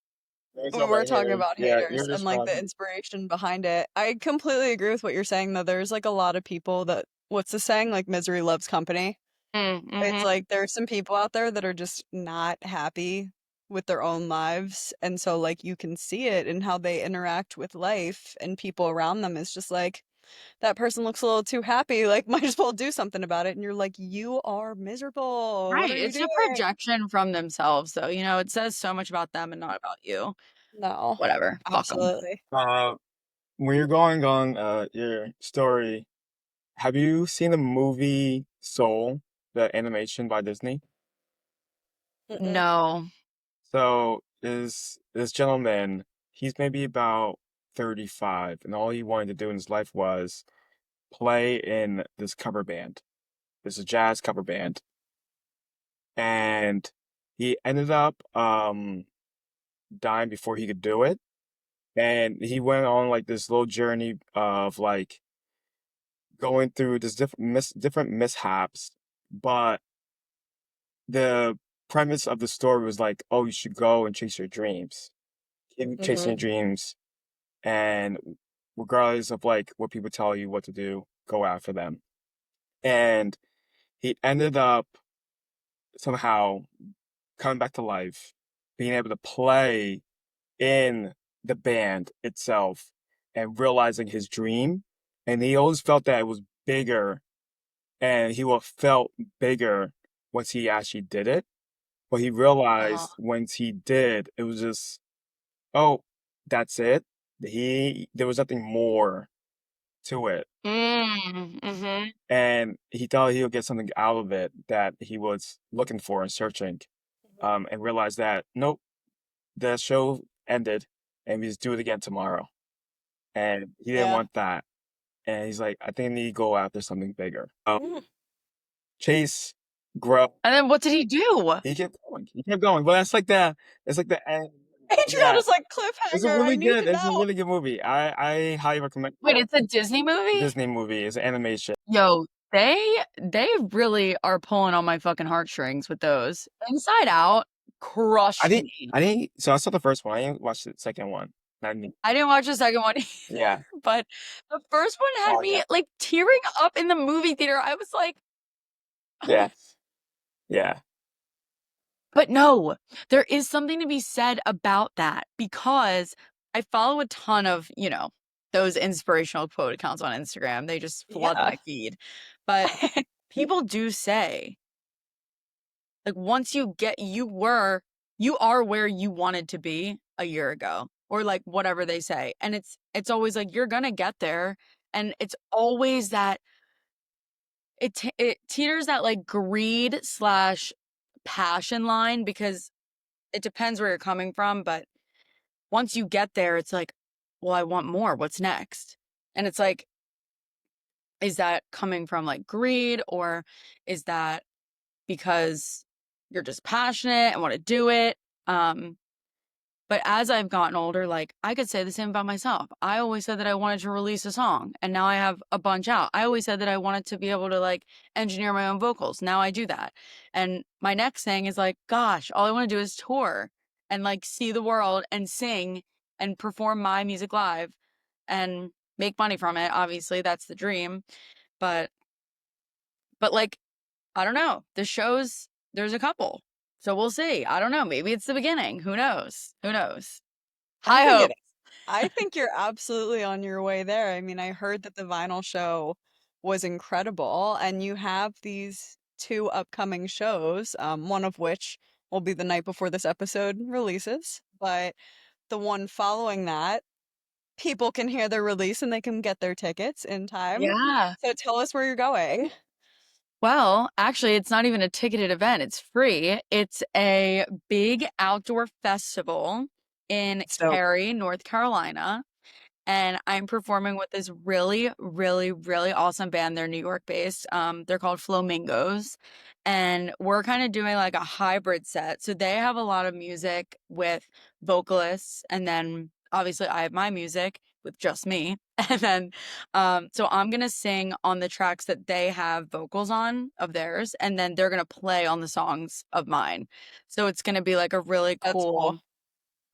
S3: There's
S1: We
S3: all
S1: were
S3: my
S1: talking
S3: haters.
S1: about
S3: Yeah,
S1: haters
S3: you're
S1: and
S3: just
S1: like the
S3: fun.
S1: inspiration behind it. I completely agree with what you're saying though. There's like a lot of people that what's the saying? Like misery loves company. It's
S2: Mm-hmm.
S1: like there's some people out there that are just not happy with their own lives. And so like you can see it in how they interact with life and people around them is just like that person looks a little too happy, like might as well do something about it. And you're like, you are miserable. What
S2: Right.
S1: are you
S2: It's a
S1: doing?
S2: projection from themselves, though. You know, it says so much about them and not about you.
S1: No,
S2: Whatever. Fuck them.
S1: absolutely.
S3: Uh, when you're going on your story, have you seen the movie Soul, the animation by Disney?
S1: Mm-mm.
S2: No.
S3: So is this gentleman, he's maybe about 35, and all he wanted to do in his life was play in this cover band. This is a jazz cover band. And he ended up dying before he could do it. And he went on like this little journey of like going through this different mishaps, but the premise of the story was like, oh, you should go and chase your dreams. Keep chasing
S1: Mm-hmm.
S3: your dreams, and regardless of like what people tell you what to do, go after them. And he ended up somehow coming back to life, being able to play in the band itself and realizing his dream. And he always felt that it was bigger and he will felt bigger once he actually did it. But he
S2: Uh-huh.
S3: realized once he did, it was just, oh, that's it. There was nothing more to it.
S2: Mm-hmm.
S3: And he thought he would get something out of it that he was looking for and searching. And realized that nope, the show ended and we just do it again tomorrow. And he didn't
S1: Yeah.
S3: want that. And he's like, I think I need to go after something bigger.
S1: Mhm.
S3: Chase, grow.
S2: And then what did he do?
S3: He kept going. He kept going. But that's like the end. Yeah.
S1: Adriana's like cliffhanger. I need to
S3: It's a
S1: know.
S3: really good movie. I highly recommend
S2: Wait, it's a Disney movie?
S3: Disney movie. It's an animation.
S2: Yo, they really are pulling on my fucking heartstrings with those. Inside Out crushed me.
S3: So I saw the first one. I didn't watch the second one. I didn't,
S2: I didn't watch the second one either,
S3: yeah.
S2: but the first one had
S3: Oh
S2: me
S3: yeah.
S2: like tearing up in the movie theater. I was like,
S3: Yeah. Yeah.
S2: but no, there is something to be said about that because I follow a ton of, those inspirational quote accounts on Instagram. They just flood
S1: Yeah.
S2: my feed. But people do say, like, once you are where you wanted to be a year ago, or like whatever they say. And it's always like, you're gonna get there. And it's always that it teeters that like greed slash passion line because it depends where you're coming from, but once you get there, it's like, well, I want more. What's next? And it's like Is that coming from like greed, or is that because you're just passionate and want to do it? Um, but as I've gotten older, like I could say the same about myself. I always said that I wanted to release a song, and now I have a bunch out. I always said that I wanted to be able to like engineer my own vocals. Now I do that. And my next thing is like, gosh, all I want to do is tour and like see the world and sing and perform my music live and make money from it. Obviously, that's the dream. But like I don't know. The shows, there's a couple. So we'll see. I don't know. Maybe it's the beginning. Who knows? Who knows?
S1: I
S2: High
S1: think it
S2: hope.
S1: I think you're absolutely on your way there. I mean, I heard that the vinyl show was incredible, and you have these two upcoming shows, one of which will be the night before this episode releases, but the one following that, people can hear the release and they can get their tickets in time.
S2: Yeah.
S1: So tell us where you're going.
S2: Well, actually, it's not even a ticketed event. It's free. It's a big outdoor festival in
S1: It's dope.
S2: Cary, North Carolina. And I'm performing with this really, really, really awesome band. They're New York based. They're called Flamingos, and we're kind of doing like a hybrid set. So they have a lot of music with vocalists, and then obviously I have my music with just me, and then so I'm gonna sing on the tracks that they have vocals on of theirs, and then they're gonna play on the songs of mine. So it's gonna be like a really
S1: That's
S2: cool
S1: cool.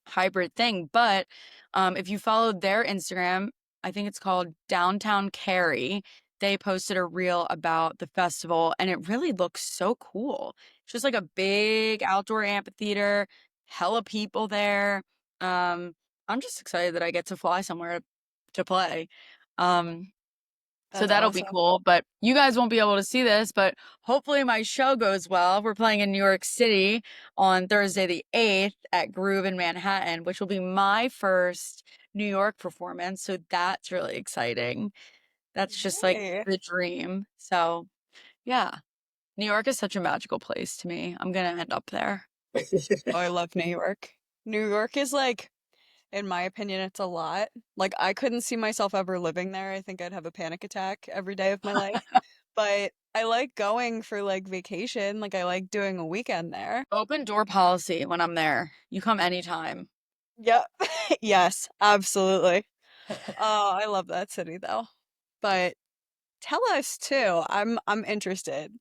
S2: hybrid thing. But if you follow their Instagram, I think it's called Downtown Cary. They posted a reel about the festival, and it really looks so cool. It's just like a big outdoor amphitheater, hella people there. Um, I'm just excited that I get to fly somewhere to play. Um, so
S1: That's
S2: that'll be
S1: awesome.
S2: cool. But you guys won't be able to see this, but hopefully my show goes well. We're playing in New York City on Thursday the 8th at Groove in Manhattan, which will be my first New York performance. So that's really exciting. That's just like
S1: Yay.
S2: the dream. So yeah, New York is such a magical place to me. I'm gonna end up there.
S1: Oh, I love New York. New York is like, in my opinion, it's a lot. Like, I couldn't see myself ever living there. I think I'd have a panic attack every day of my life. But I like going for like vacation. Like, I like doing a weekend there.
S2: Open door policy when I'm there. You come anytime.
S1: Yep. Yes, absolutely. Oh, I love that city though. But tell us too. I'm interested.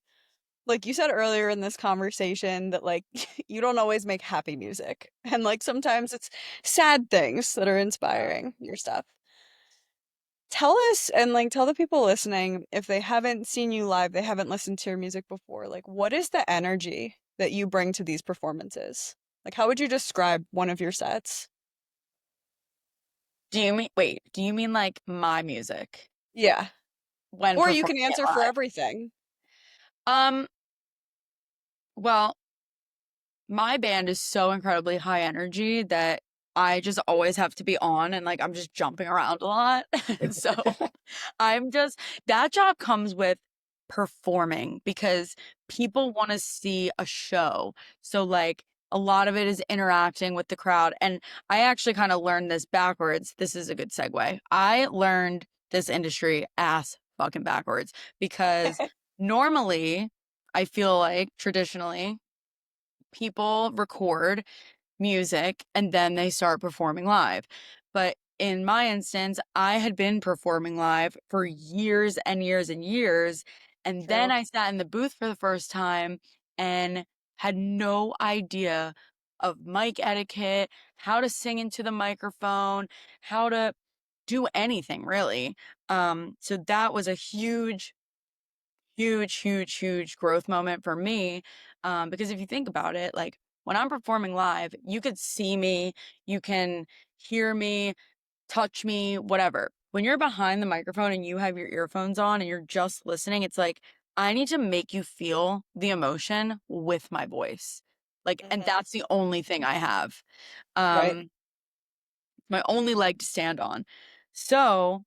S1: Like you said earlier in this conversation that like you don't always make happy music. And like sometimes it's sad things that are
S2: Yeah.
S1: inspiring your stuff. Tell us and like tell the people listening if they haven't seen you live, they haven't listened to your music before, like what is the energy that you bring to these performances? Like how would you describe one of your sets?
S2: Do you mean like my music
S1: Yeah.
S2: when
S1: Or you
S2: performing
S1: can
S2: it
S1: answer for
S2: live?
S1: everything.
S2: Um, well, my band is so incredibly high energy that I just always have to be on and like I'm just jumping around a lot. So I'm just that job comes with performing because people want to see a show. So like a lot of it is interacting with the crowd. And I actually kind of learned this backwards. This is a good segue. I learned this industry ass fucking backwards because normally I feel like traditionally people record music and then they start performing live. But in my instance, I had been performing live for years and years and years. And then
S1: True.
S2: I sat in the booth for the first time and had no idea of mic etiquette, how to sing into the microphone, how to do anything really. So that was a huge growth moment for me. Because if you think about it, like when I'm performing live, you could see me, you can hear me, touch me, whatever. When you're behind the microphone and you have your earphones on and you're just listening, it's like, I need to make you feel the emotion with my voice. Like, and
S1: Hmm.
S2: that's the only thing I have.
S1: Right.
S2: Um, my only leg to stand on. So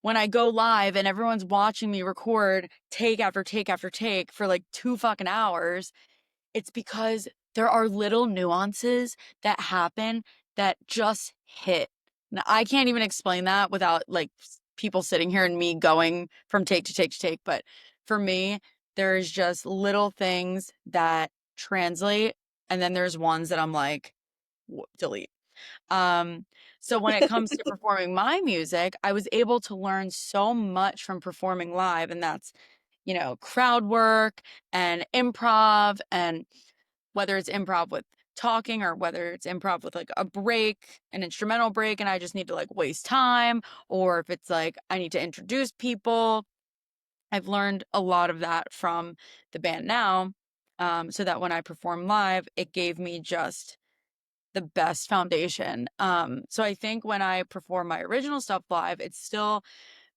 S2: when I go live and everyone's watching me record take after take after take for like 2 fucking hours, it's because there are little nuances that happen that just hit. Now, I can't even explain that without like people sitting here and me going from take to take to take, but for me, there's just little things that translate, and then there's ones that I'm like, delete. Um, so when it comes to performing my music, I was able to learn so much from performing live, and that's, crowd work and improv, and whether it's improv with talking or whether it's improv with like a break, an instrumental break, and I just need to like waste time, or if it's like I need to introduce people. I've learned a lot of that from the band now, so that when I perform live, it gave me just the best foundation. So I think when I perform my original stuff live, it's still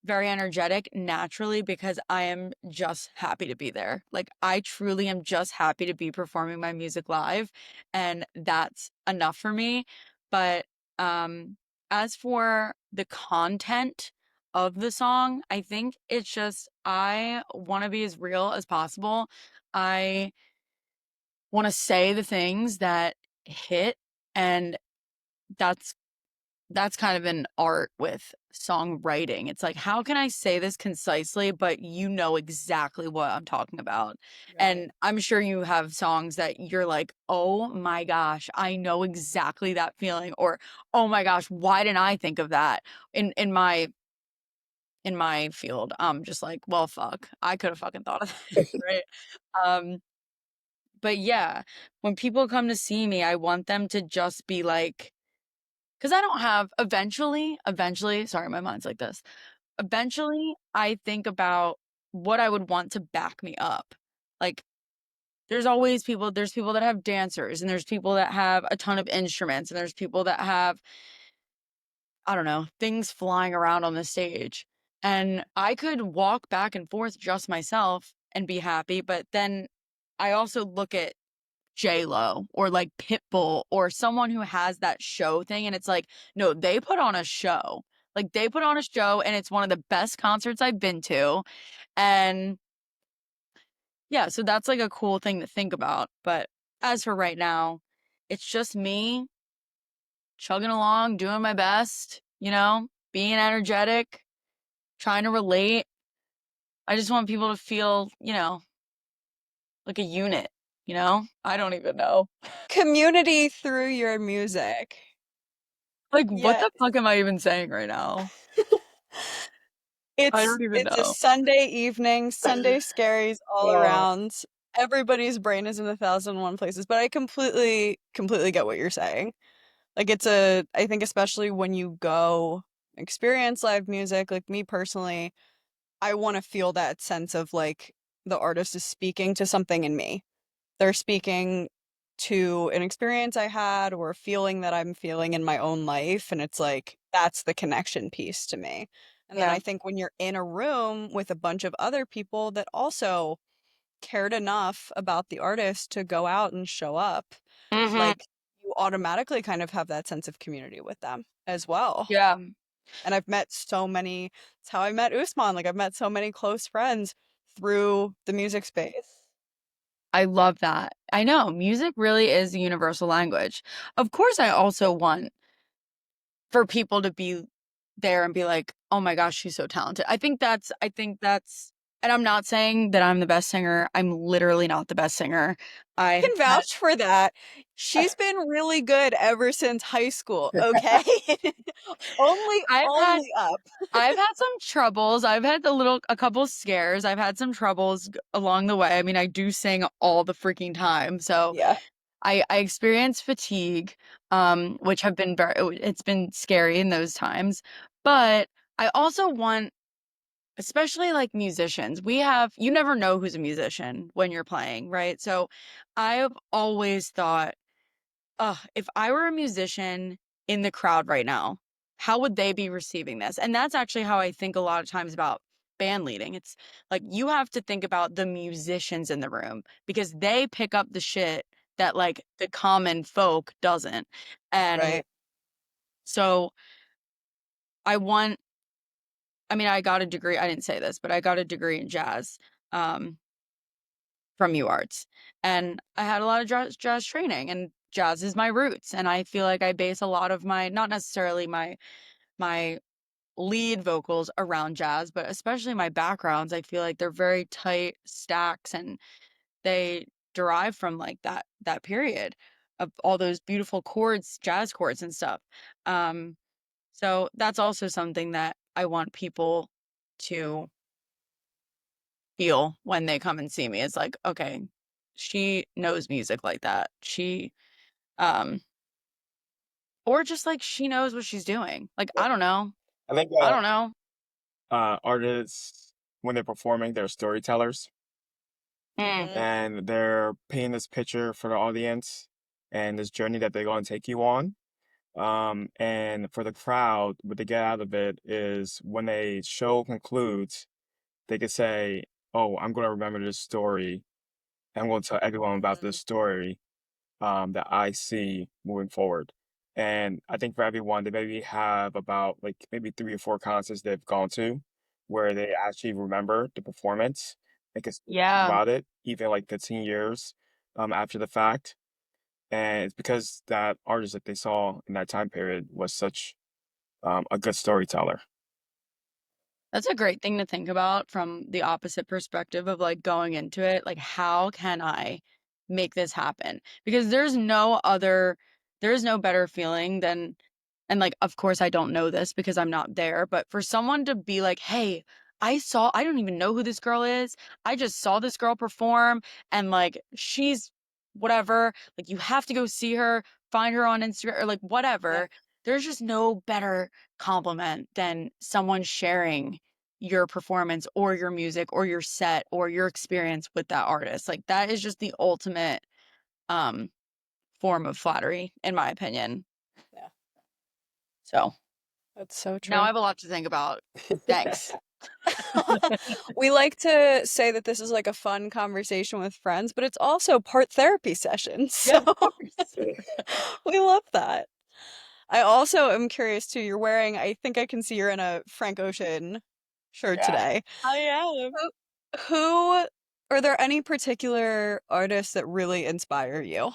S2: very energetic naturally because I am just happy to be there. Like I truly am just happy to be performing my music live, and that's enough for me. But as for the content of the song, I think it's just I want to be as real as possible. I want to say the things that hit, and that's that's kind of an art with songwriting. It's like, how can I say this concisely, but you know exactly what I'm talking about?
S1: Right.
S2: And I'm sure you have songs that you're like, oh my gosh, I know exactly that feeling, or oh my gosh, why didn't I think of that? In my field, I'm just like, well, fuck, I could have fucking thought of that, right? Um, but yeah, when people come to see me, I want them to just be like, because I don't have eventually, sorry, my mind's like this. Eventually, I think about what I would want to back me up. Like, there's people that have dancers, and there's people that have a ton of instruments, and there's people that have, I don't know, things flying around on the stage. And I could walk back and forth just myself and be happy, but then I also look at J-Lo or like Pitbull or someone who has that show thing, and it's like, no, they put on a show. Like they put on a show, and it's one of the best concerts I've been to. And yeah, so that's like a cool thing to think about. But as for right now, it's just me chugging along, doing my best, being energetic, trying to relate. I just want people to feel, like a unit, I don't even know.
S1: Community through your music.
S2: Like, what
S1: Yeah.
S2: the fuck am I even saying right now? I
S1: It's
S2: don't even
S1: it's a
S2: know.
S1: Sunday evening, Sunday scaries all
S2: Yeah.
S1: around. Everybody's brain is in 1,001 places, but I completely get what you're saying. Like I think especially when you go experience live music, like me personally, I want to feel that sense of like the artist is speaking to something in me. They're speaking to an experience I had or a feeling that I'm feeling in my own life. And it's like, that's the connection piece to me. And then
S2: Yeah.
S1: I think when you're in a room with a bunch of other people that also cared enough about the artist to go out and show up,
S2: Mhm.
S1: like you automatically kind of have that sense of community with them as well.
S2: Yeah.
S1: And I've met so many, it's how I met Usman. Like I've met so many close friends through the music space.
S2: I love that. I know music really is a universal language. Of course, I also want for people to be there and be like, "Oh my gosh, she's so talented." I think that's and I'm not saying that I'm the best singer. I'm literally not the best singer. I have
S1: Can vouch for that. She's been really good ever since high school, okay? Only
S2: I've had
S1: only up.
S2: I've had some troubles. I've had a couple scares. I've had some troubles along the way. I mean, I do sing all the freaking time. So
S1: Yeah.
S2: I experience fatigue, which have been it's been scary in those times. But I also want, especially like musicians, you never know who's a musician when you're playing, right? So I've always thought, if I were a musician in the crowd right now, how would they be receiving this? And that's actually how I think a lot of times about band leading. It's like you have to think about the musicians in the room because they pick up the shit that like the common folk doesn't. And
S1: Right.
S2: so I want, I mean, I got a degree, I didn't say this, but I got a degree in jazz. Um, from UArts. And I had a lot of jazz training, and jazz is my roots. And I feel like I base a lot of my, not necessarily my lead vocals around jazz, but especially my backgrounds, I feel like they're very tight stacks and they derive from like that period of all those beautiful chords, jazz chords and stuff. Um, so that's also something that I want people to feel when they come and see me. It's like, okay, she knows music like that. She um or just like she knows what she's doing. Like,
S3: Yeah.
S2: I don't know.
S3: I think
S2: I don't know.
S3: artists when they're performing, they're storytellers,
S2: Mm,
S1: Mm-hmm.
S3: and they're painting this picture for the audience and this journey that they're going to take you on. And for the crowd, what they get out of it is when a show concludes, they could say, "Oh, I'm going to remember this story. I'm going to tell everyone about this story that I see moving forward." And I think for everyone, they maybe have about like maybe 3 or 4 concerts they've gone to where they actually remember the performance and can still talk
S2: yeah.
S3: about it even like 15 years after the fact. And it's because that artist that they saw in that time period was such a good storyteller.
S2: That's a great thing to think about from the opposite perspective of like going into it. Like, how can I make this happen? Because there's no better feeling than, and like, of course, I don't know this because I'm not there, but for someone to be like, hey, I don't even know who this girl is. I just saw this girl perform and like, she's whatever. Like, you have to go see her, find her on Instagram or like
S1: Yeah.
S2: whatever. There's just no better compliment than someone sharing your performance or your music or your set or your experience with that artist. Like that is just the ultimate um form of flattery in my opinion.
S1: Yeah.
S2: So,
S1: That's so
S2: now I
S1: true.
S2: have a lot to think about. Thanks.
S1: We like to say that this is like a fun conversation with friends, but it's also part therapy session.
S2: Yeah,
S1: So
S2: of course.
S1: we love that. I also am curious too. You're wearing, I think I can see you're in a Frank Ocean shirt
S3: Yeah.
S1: today.
S2: I am.
S1: Who, who are there any particular artists that really inspire you?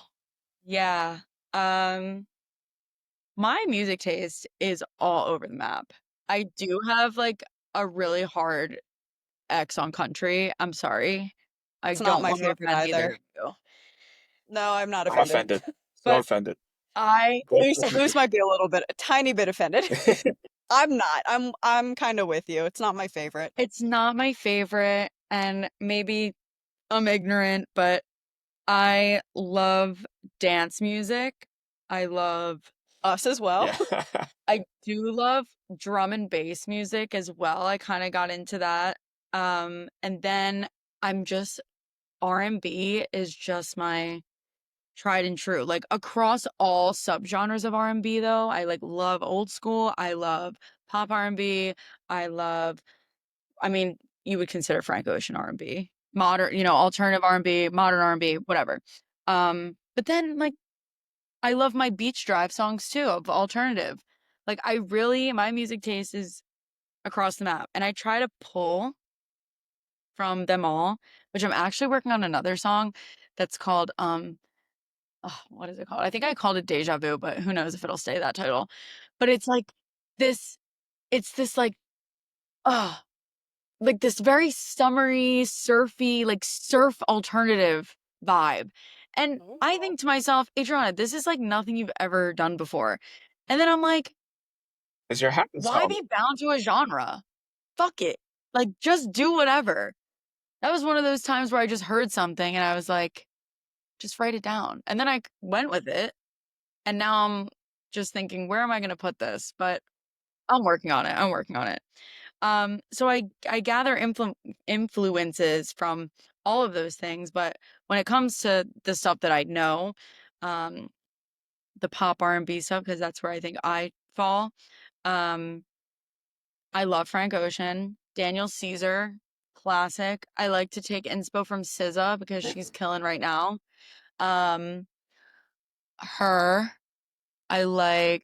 S2: Yeah. Um my music taste is all over the map. I do have like a really hard X on country. I'm sorry. I
S1: It's not
S2: don't
S1: my
S2: want to
S1: favorite
S2: offend either
S1: either.
S2: of you.
S1: No, I'm not
S3: I'm
S1: offended.
S3: offended. So
S2: But
S3: offended.
S2: I
S1: Loose might be a little bit, a tiny bit offended. I'm not. I'm kind of with you. It's not my favorite.
S2: it's not my favorite, and maybe I'm ignorant, but I love dance music. I love
S1: Us as well.
S3: Yeah.
S2: I do love drum and bass music as well. I kind of got into that. And then I'm just R&B is just my tried and true. Like across all subgenres of R&B though, I like love old school. I love pop R&B. I love I mean, you would consider Frank Ocean R&B. Modern, alternative R&B, modern R&B, whatever. But then like I love my beach drive songs too of alternative. Like my music taste is across the map and I try to pull from them all, which I'm actually working on another song that's called oh, what is it called? I think I called it Deja Vu, but who knows if it'll stay that title. But it's like this it's this oh, like this very summery, surfy, like surf alternative vibe. And I
S1: Oh.
S2: think to myself, Adriana, this is like nothing you've ever done before. And then I'm like,
S3: It's your happy
S2: why
S3: song.
S2: be bound to a genre? Fuck it. Like, just do whatever. That was one of those times where I just heard something and I was like, just write it down. And then I went with it. And now I'm just thinking, where am I going to put this? But I'm working on it. I'm working on it. So I gather influences from all of those things, but when it comes to the stuff that I know, um, the pop R&B stuff, because that's where I think I fall. Um, I love Frank Ocean, Daniel Caesar, classic. I like to take inspo from SZA because she's killing right now. Um, her, I like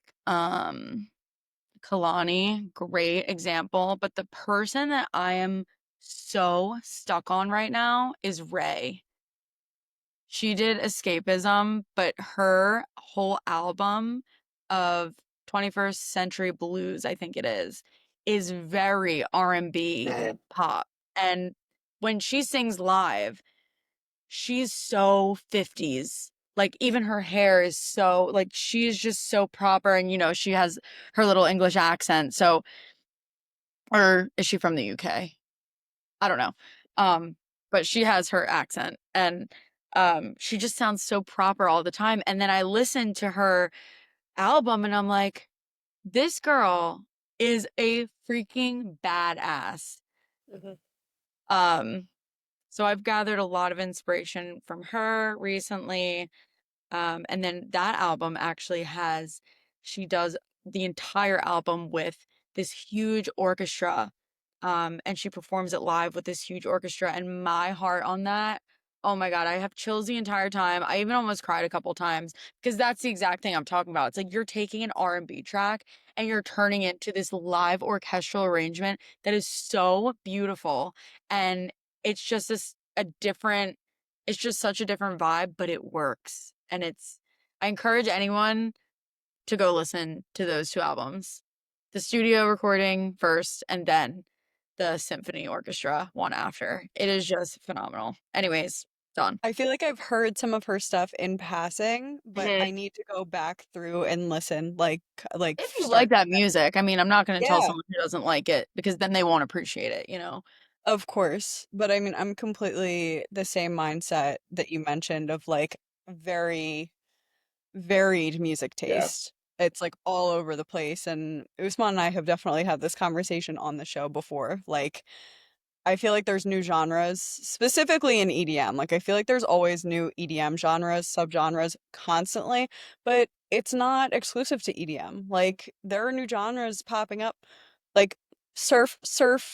S2: Kalani, great example. But the person that I am so stuck on right now is Ray. She did Escapism, but her whole album of 21st Century Blues, I think it is is very R&B pop. And when she sings live, she's so 50s. Like even her hair is so like she's just so proper and she has her little English accent. So or is she from the UK? I don't know. Um but she has her accent and she just sounds so proper all the time. And then I listened to her album and I'm like, this girl is a freaking badass.
S1: Mhm.
S2: Um so I've gathered a lot of inspiration from her recently. And then that album actually has, she does the entire album with this huge orchestra. And she performs it live with this huge orchestra. And my heart on that, oh my God, I have chills the entire time. I even almost cried a couple times because that's the exact thing I'm talking about. It's like you're taking an R&B track and you're turning it to this live orchestral arrangement that is so beautiful. And it's just a different, it's just such a different vibe, but it works. And I encourage anyone to go listen to those two albums. The studio recording first and then the symphony orchestra one after. It is just phenomenal. Anyways, done.
S1: I feel like I've heard some of her stuff in passing, but
S2: Mhm.
S1: I need to go back through and listen, like
S2: If you like
S1: start
S2: that
S1: to finish.
S2: music, I mean, I'm not going to tell
S1: Yeah,
S2: someone who doesn't like it because then they won't appreciate it.
S1: of course. But I mean, I'm completely the same mindset that you mentioned of like very varied music
S3: Yeah.
S1: taste. It's like all over the place. And Usman and I have definitely had this conversation on the show before. Like, I feel like there's new genres, specifically in EDM. Like, I feel like there's always new EDM genres, subgenres constantly, but it's not exclusive to EDM. Like, there are new genres popping up, like surf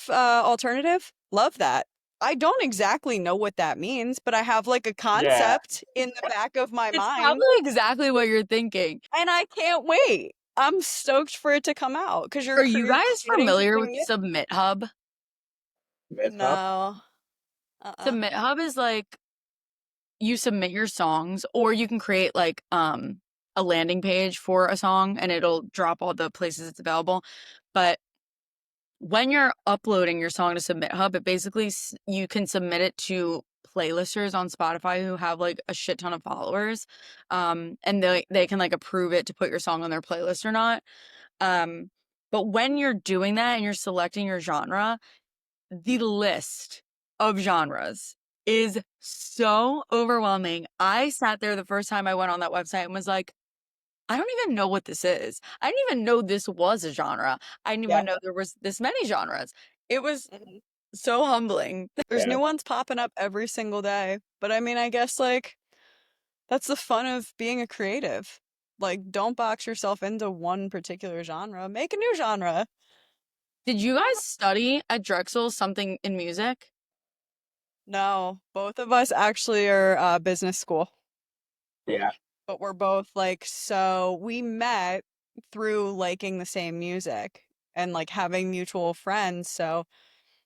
S1: alternative. Love that. I don't exactly know what that means, but I have like a
S3: Yeah.
S1: concept in the back of my
S2: It's
S1: mind,
S2: probably exactly what you're thinking.
S1: and I can't wait. I'm stoked for it to come out because
S2: Are you
S1: you're
S2: guys
S1: creating
S2: familiar
S1: something
S2: with
S1: new.
S2: Submit Hub?
S3: Myth Hub?
S1: No. Uh-uh.
S2: Submit Hub is like you submit your songs or you can create like a landing page for a song and it'll drop all the places it's available. But when you're uploading your song to Submit Hub, it basically you can submit it to playlisters on Spotify who have like a shit ton of followers. And they can like approve it to put your song on their playlist or not. Um but when you're doing that and you're selecting your genre, the list of genres is so overwhelming. I sat there the first time I went on that website and was like, I don't even know what this is. I didn't even know this was a genre. I didn't
S1: Yeah.
S2: even know there was this many genres. It was
S1: Mhm.
S2: so humbling.
S1: There's
S3: Yeah.
S1: new ones popping up every single day. But I mean, I guess like that's the fun of being a creative. Like, don't box yourself into one particular genre. Make a new genre.
S2: Did you guys study at Drexel something in music?
S1: No, both of us actually are business school,
S3: Yeah.
S1: but we're both like, so we met through liking the same music and like having mutual friends. So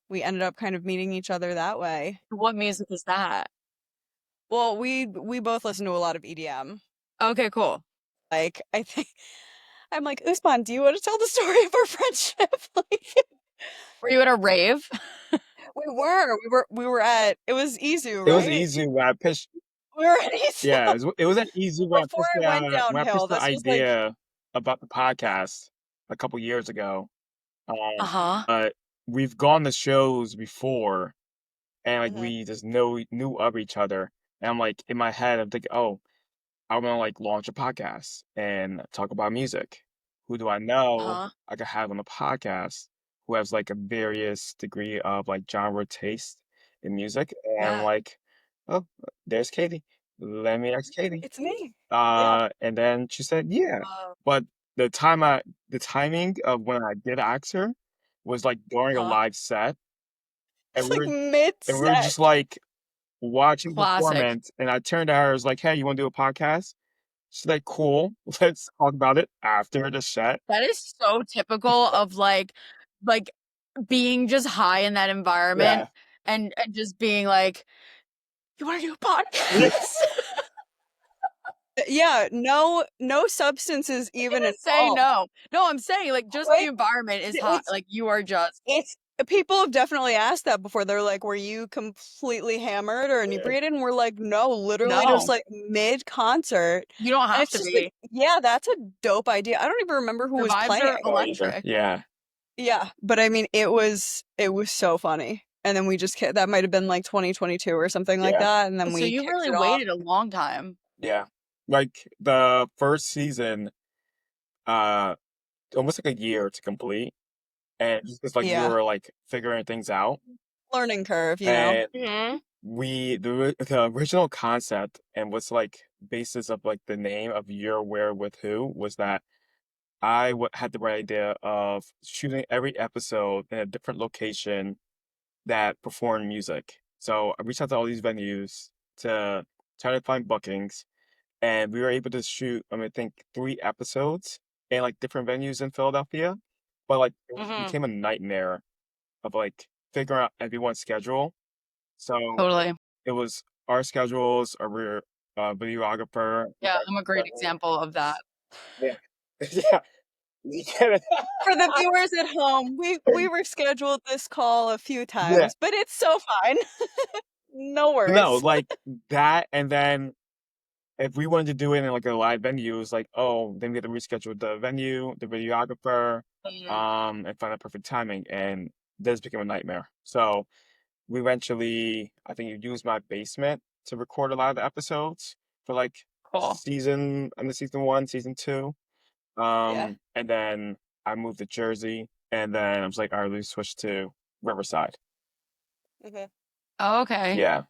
S1: we ended up kind of meeting each other that way.
S2: What music is that?
S1: Well, we both listen to a lot of EDM.
S2: Okay, cool.
S1: Like, I think I'm like, Usman, do you want to tell the story of our friendship? Like,
S2: Were you at a rave?
S1: we were at, it was Izu,
S3: It was
S1: right?
S3: easy when I pitched.
S1: We were at Izu
S3: Yeah, it was an easy when I
S1: before
S3: pitched
S1: it went
S3: when I
S1: downhill.
S3: pitched the
S1: This was like,
S3: idea about the podcast a couple years ago. Um,
S2: Uh-huh.
S3: but we've gone to shows before, and like
S1: mhm,
S3: we just knew of each other. And I'm like in my head, I'm thinking, oh, I want to like launch a podcast and talk about music. Who do I know
S2: Uh-huh.
S3: I could have on the podcast who has like a various degree of like genre taste in music? And I'm
S2: Yeah.
S3: like, oh, there's Katie. Let me ask Katie.
S1: it's me. Yeah.
S3: And then she said, yeah.
S2: Uh,
S3: But the timing of when I did ask her was like during a
S2: huh.
S3: live set, and
S1: It's like mid
S3: we were
S1: set.
S3: just like watching
S2: Classic.
S3: performance, and I turned to her, I was like, hey, you want to do a podcast? She's like, cool, let's talk about it after the set.
S2: That is so typical of like being just high in that environment
S3: Yeah.
S2: and just being like, "You wanna do a
S3: Yeah.
S2: podcast?"
S1: Yeah, no substances even
S2: Gonna say
S1: involved.
S2: no. No, I'm saying like just the
S1: Quick,
S2: environment is hot.
S1: it's
S2: Like you are just
S1: it's people have definitely asked that before. They're like, "Were you completely hammered or
S3: Yeah.
S1: inebriated?" And we're like, "No, literally just
S2: no.
S1: like mid-concert."
S2: You don't
S1: And
S2: have
S1: it's
S2: to
S1: just like,
S2: be.
S1: yeah, that's a dope idea. I don't even remember who
S2: The
S1: was
S2: vibes are
S1: playing.
S3: I don't either.
S2: electric.
S3: Yeah.
S1: Yeah, but I mean, it was so funny. And then we just that might have been like 2022 or something like
S3: Yeah.
S1: that, and then
S2: So
S1: we
S2: you
S1: kicked
S2: really
S1: it off.
S2: waited a long time.
S3: Yeah. Like the first season, uh, almost like a year to complete. And just because like we
S1: Yeah,
S3: were like figuring things out.
S1: learning curve, you know.
S3: And the original concept and what's like basis of like the name of You're Where With Who was that had the right idea of shooting every episode in a different location that performed music. So I reached out to all these venues to try to find bookings, and we were able to shoot, I think 3 episodes in like different venues in Philadelphia. But like it
S2: Hmm.
S3: became a nightmare of like figuring out everyone's schedule. So
S2: Totally.
S3: it was our schedules, videographer.
S2: Yeah, I'm a great example of that.
S3: Yeah. Yeah. Yeah.
S1: For the viewers at home, we rescheduled this call a few
S3: Yeah.
S1: times, but it's so fine. No
S3: No,
S1: worries.
S3: like that, and then if we wanted to do it in like a live venue, it was like, oh, then we had to reschedule the venue, the videographer,
S2: Mhm.
S3: and find the perfect timing, and this became a nightmare. So we eventually, I think you used my basement to record a lot of the episodes for like
S2: Cool.
S3: season 1, season 2.
S1: Yeah.
S3: And then I moved to Jersey, and then I was like, all right, let's switch to Riverside.
S1: Mhm.
S2: Oh, okay.
S3: Yeah.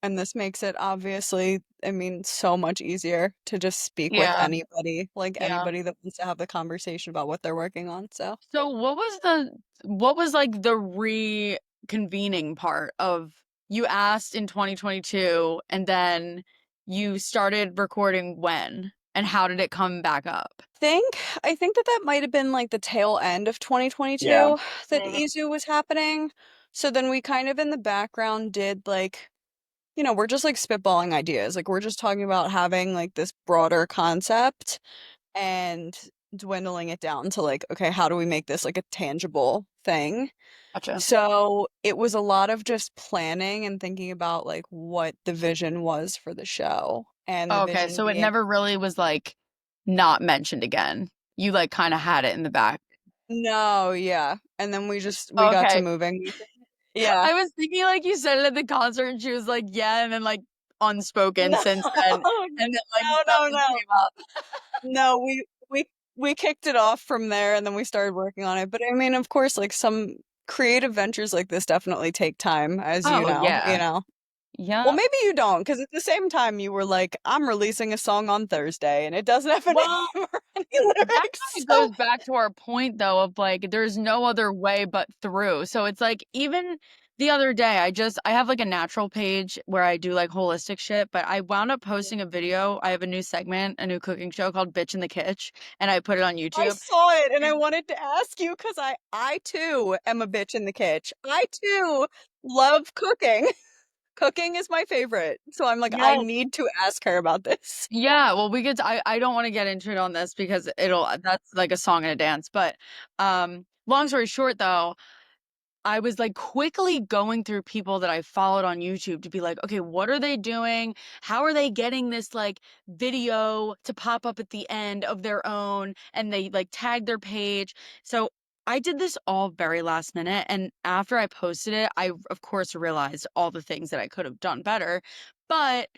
S1: And this makes it obviously, I mean, so much easier to just speak with
S2: Yeah.
S1: anybody, like
S2: Yeah.
S1: anybody that wants to have the conversation about what they're working on. So,
S2: So what was like the reconvening part of you asked in 2022 and then you started recording when and how did it come back up?
S1: I think that that might have been like the tail end of
S3: Yeah.
S1: 2022 that
S2: Mhm.
S1: Izu was happening. So then we kind of in the background did like, we're just like spitballing ideas. Like we're just talking about having like this broader concept and dwindling it down to like, okay, how do we make this like a tangible thing?
S2: Gotcha.
S1: So it was a lot of just planning and thinking about like what the vision was for the show. And the
S2: Oh, okay.
S1: vision
S2: So it
S1: being,
S2: never really was like not mentioned again. You like kind of had it in the back.
S1: no, yeah. And then we got to
S2: Okay.
S1: moving. Yeah.
S2: I was thinking like you said it at the concert and she was like, yeah, and then like unspoken
S1: No,
S2: since then. And then like
S1: no,
S2: nothing
S1: no.
S2: came up.
S1: No, we kicked it off from there and then we started working on it. But I mean, of course, like some creative ventures like this definitely take time, as
S2: Oh
S1: you
S2: yeah.
S1: know. Well,
S2: Yeah.
S1: maybe you don't, because at the same time you were like, I'm releasing a song on Thursday and it doesn't have a name
S2: Well,
S1: or any
S2: that
S1: lyrics.
S2: kind of
S1: So
S2: goes back to our point though of like there's no other way but through. So it's like even the other day I have like a natural page where I do like holistic shit, but I wound up posting a video. I have a new segment, a new cooking show called Bitch in the Kitch, and I put it on
S1: I
S2: YouTube.
S1: saw it and I wanted to ask you because I too am a bitch in the kitchen. I too love cooking. Cooking is my favorite. So I'm like, I
S2: Yes.
S1: need to ask her about this.
S2: Yeah, well, I don't want to get into it on this because that's like a song and a dance. But long story short though, I was like quickly going through people that I followed on YouTube to be like, okay, what are they doing? How are they getting this like video to pop up at the end of their own? And they like tag their page. So I did this all very last minute. And after I posted it, I of course realized all the things that I could have done better. But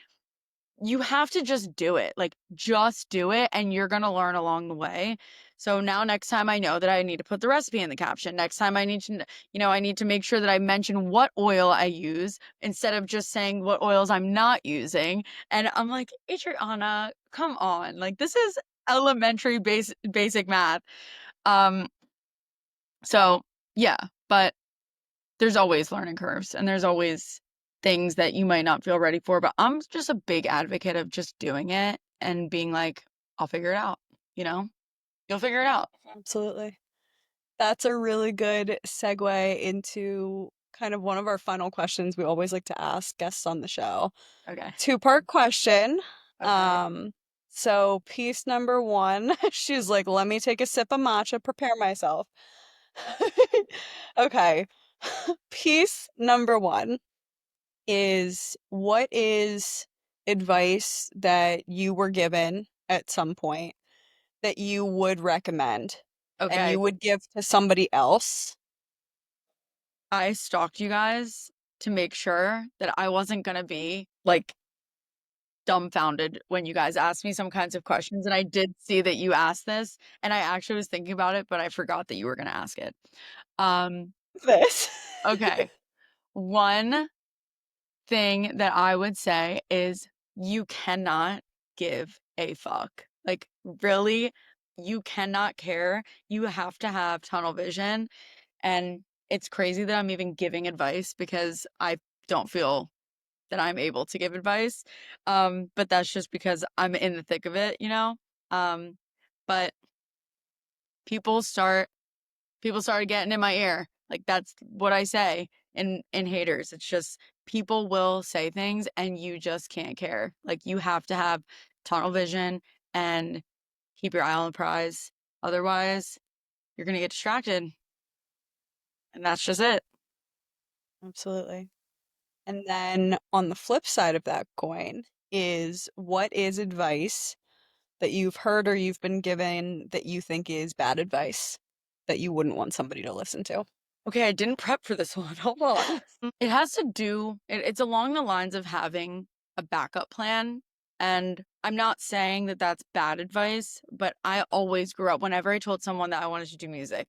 S2: you have to just do it. Like, just do it, and you're gonna learn along the way. So now next time I know that I need to put the recipe in the caption. Next time I need to, I need to make sure that I mention what oil I use instead of just saying what oils I'm not using. And I'm like, Adriana, come on. Like, this is elementary basic math. Um, so yeah, but there's always learning curves and there's always things that you might not feel ready for, but I'm just a big advocate of just doing it and being like, I'll figure it out, you know? You'll figure it out.
S1: Absolutely. That's a really good segue into kind of one of our final questions we always like to ask guests on the show.
S2: Okay.
S1: Two-part question.
S2: Okay.
S1: Um, So, piece number one, she's like, let me take a sip of matcha, prepare myself. Okay. Piece number one is what is advice that you were given at some point that you would recommend and
S2: Okay.
S1: you would give to somebody else?
S2: I stalked you guys to make sure that I wasn't gonna be like dumbfounded when you guys asked me some kinds of questions. And I did see that you asked this, and I actually was thinking about it, but I forgot that you were gonna ask it. Um,
S1: This.
S2: okay. One thing that I would say is you cannot give a fuck. Like, really, you cannot care. You have to have tunnel vision. And it's crazy that I'm even giving advice because I don't feel that I'm able to give advice. But that's just because I'm in the thick of it, you know? Um, but people start people started getting in my ear. Like that's what I say in haters. It's just people will say things and you just can't care. Like you have to have tunnel vision and keep your eye on the prize. Otherwise, you're gonna get distracted. And that's just it.
S1: Absolutely. And then on the flip side of that coin is what is advice that you've heard or you've been given that you think is bad advice that you wouldn't want somebody to listen to?
S2: Okay, I didn't prep for this one. Hold on. It has to do, it's along the lines of having a backup plan. And I'm not saying that that's bad advice, but I always grew up whenever I told someone that I wanted to do music,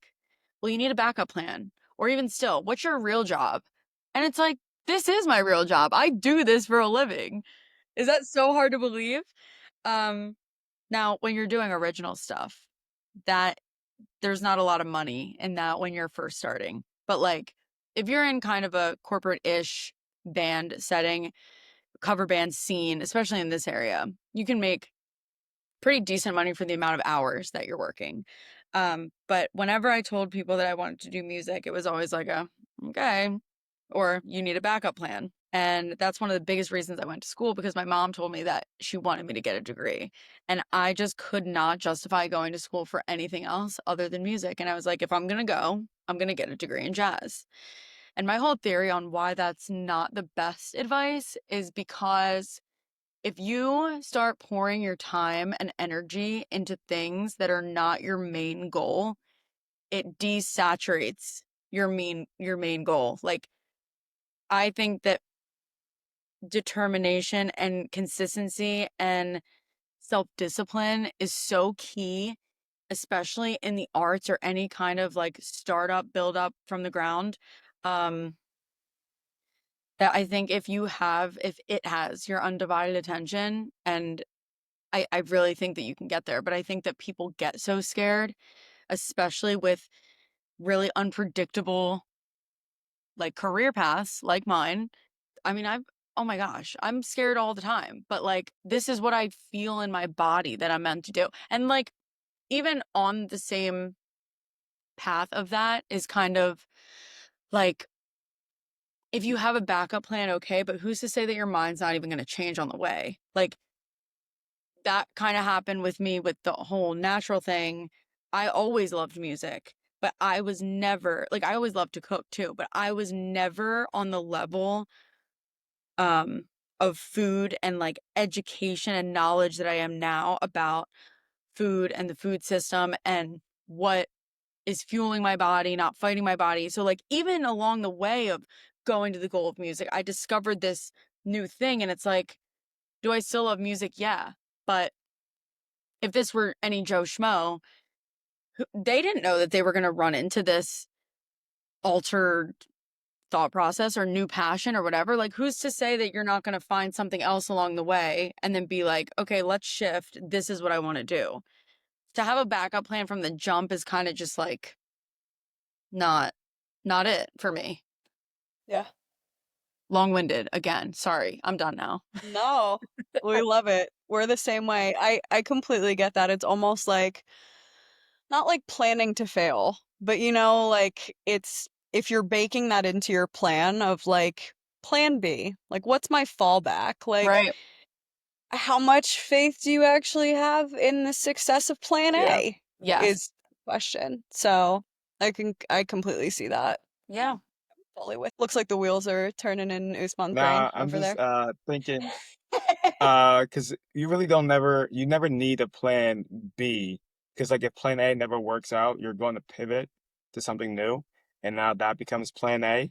S2: well, you need a backup plan. Or even still, what's your real job? And it's like, this is my real job. I do this for a living. Is that so hard to believe? Um, Now, when you're doing original stuff, that there's not a lot of money in that when you're first starting. But like if you're in kind of a corporate-ish band setting, cover band scene, especially in this area, you can make pretty decent money for the amount of hours that you're working. But whenever I told people that I wanted to do music, it was always like a, okay, or you need a backup plan. And that's one of the biggest reasons I went to school because my mom told me that she wanted me to get a degree. And I just could not justify going to school for anything else other than music. And I was like, if I'm going to go, I'm going to get a degree in jazz. And my whole theory on why that's not the best advice is because if you start pouring your time and energy into things that are not your main goal, it desaturates your main goal. Like I think that determination and consistency and self-discipline is so key, especially in the arts or any kind of like startup build up from the ground. Um, that I think if it has your undivided attention, and I really think that you can get there, but I think that people get so scared, especially with really unpredictable like career paths like mine. I mean, oh my gosh, I'm scared all the time, but like, this is what I feel in my body that I'm meant to do. And like, even on the same path of that is kind of like, if you have a backup plan, okay, but who's to say that your mind's not even going to change on the way? Like, that kind of happened with me with the whole natural thing. I always loved music, but I was never, like, I always loved to cook too, but I was never on the level um of food and like education and knowledge that I am now about food and the food system and what is fueling my body, not fighting my body. So like even along the way of going to the goal of music, I discovered this new thing and it's like, do I still love music? Yeah. But if this were any Joe Schmo, they didn't know that they were going to run into this altered thought process or new passion or whatever. Like, who's to say that you're not going to find something else along the way and then be like, okay, let's shift. This is what I want to do. To have a backup plan from the jump is kind of just like not not it for me.
S1: Yeah.
S2: Long-winded again. Sorry. I'm done now.
S1: No, we love it. We're the same way. I completely get that. It's almost like not like planning to fail, but like it's if you're baking that into your plan of like plan B, like what's my fallback? Like
S2: Right.
S1: how much faith do you actually have in the success of Plan
S3: Yeah.
S1: A
S2: Yes.
S1: is the question. So I completely see that
S2: Yeah.
S1: fully with. Looks like the wheels are turning in Usman's brain
S3: Nah, I'm
S1: over
S3: just
S1: there.
S3: thinking, because you really you never need a plan B, because like if plan A never works out, you're going to pivot to something new, and now that becomes plan A.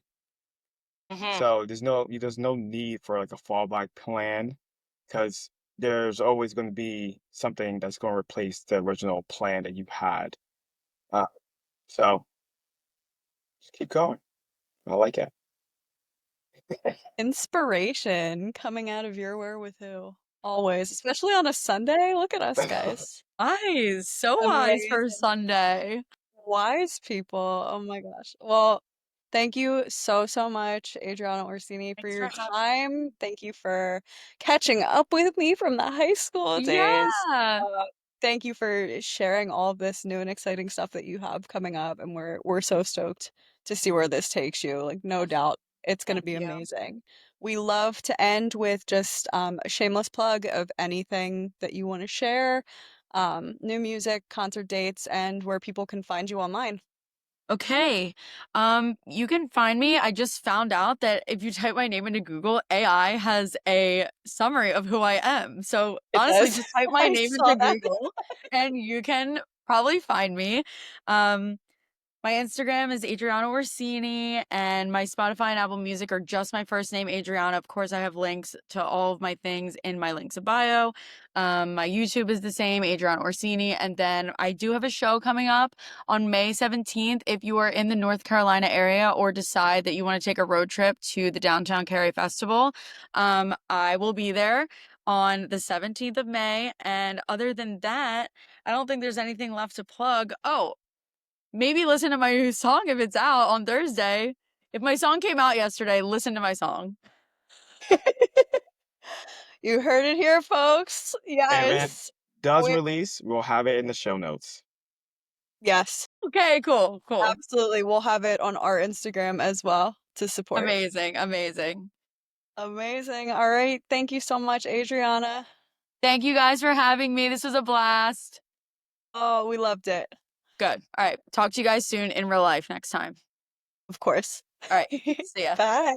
S2: Hmm.
S3: So there's no need for like a fallback plan, because there's always going to be something that's going to replace the original plan that you had. Uh, so just keep going. I like it.
S1: Inspiration coming out of your where with who? Always, especially on a Sunday. Look at us, guys.
S2: Wise. So wise for
S1: Amazing.
S2: Sunday.
S1: Wise people. Oh my gosh. Well, thank you so, so much, Adriana Orsini, for
S2: Thanks
S1: your
S2: for having.
S1: time. Thank you for catching up with me from the high school days.
S2: Yeah.
S1: Thank you for sharing all of this new and exciting stuff that you have coming up, and we're so stoked to see where this takes you. Like, no doubt, it's going to
S2: Thank
S1: be
S2: you.
S1: amazing. We love to end with just a shameless plug of anything that you want to share, new music, concert dates, and where people can find you online.
S2: Okay. You can find me. I just found out that if you type my name into Google, AI has a summary of who I am. So
S1: It
S2: honestly,
S1: does.
S2: just type my
S1: I
S2: name
S1: saw
S2: into
S1: that.
S2: Google and you can probably find me. Um, My Instagram is Adriana Orsini, and my Spotify and Apple Music are just my first name, Adriana. Of course, I have links to all of my things in my links in bio. My YouTube is the same, Adriana Orsini. And then I do have a show coming up on May 17th. If you are in the North Carolina area or decide that you want to take a road trip to the Downtown Cary Festival, I will be there on the 17th of May. And other than that, I don't think there's anything left to plug. Oh, maybe listen to my new song if it's out on Thursday. If my song came out yesterday, listen to my song.
S1: You heard it here, folks.
S3: And when it
S1: Yes.
S3: does
S1: We
S3: release, we'll have it in the show notes.
S1: yes,
S2: Okay, cool, cool.
S1: absolutely. We'll have it on our Instagram as well to support.
S2: Amazing, amazing.
S1: Amazing. All right. Thank you so much, Adriana.
S2: Thank you guys for having me. This was a blast.
S1: Oh, we loved it.
S2: Good. All right. Talk to you guys soon in real life next time.
S1: Of course.
S2: All right. See ya.
S1: Bye.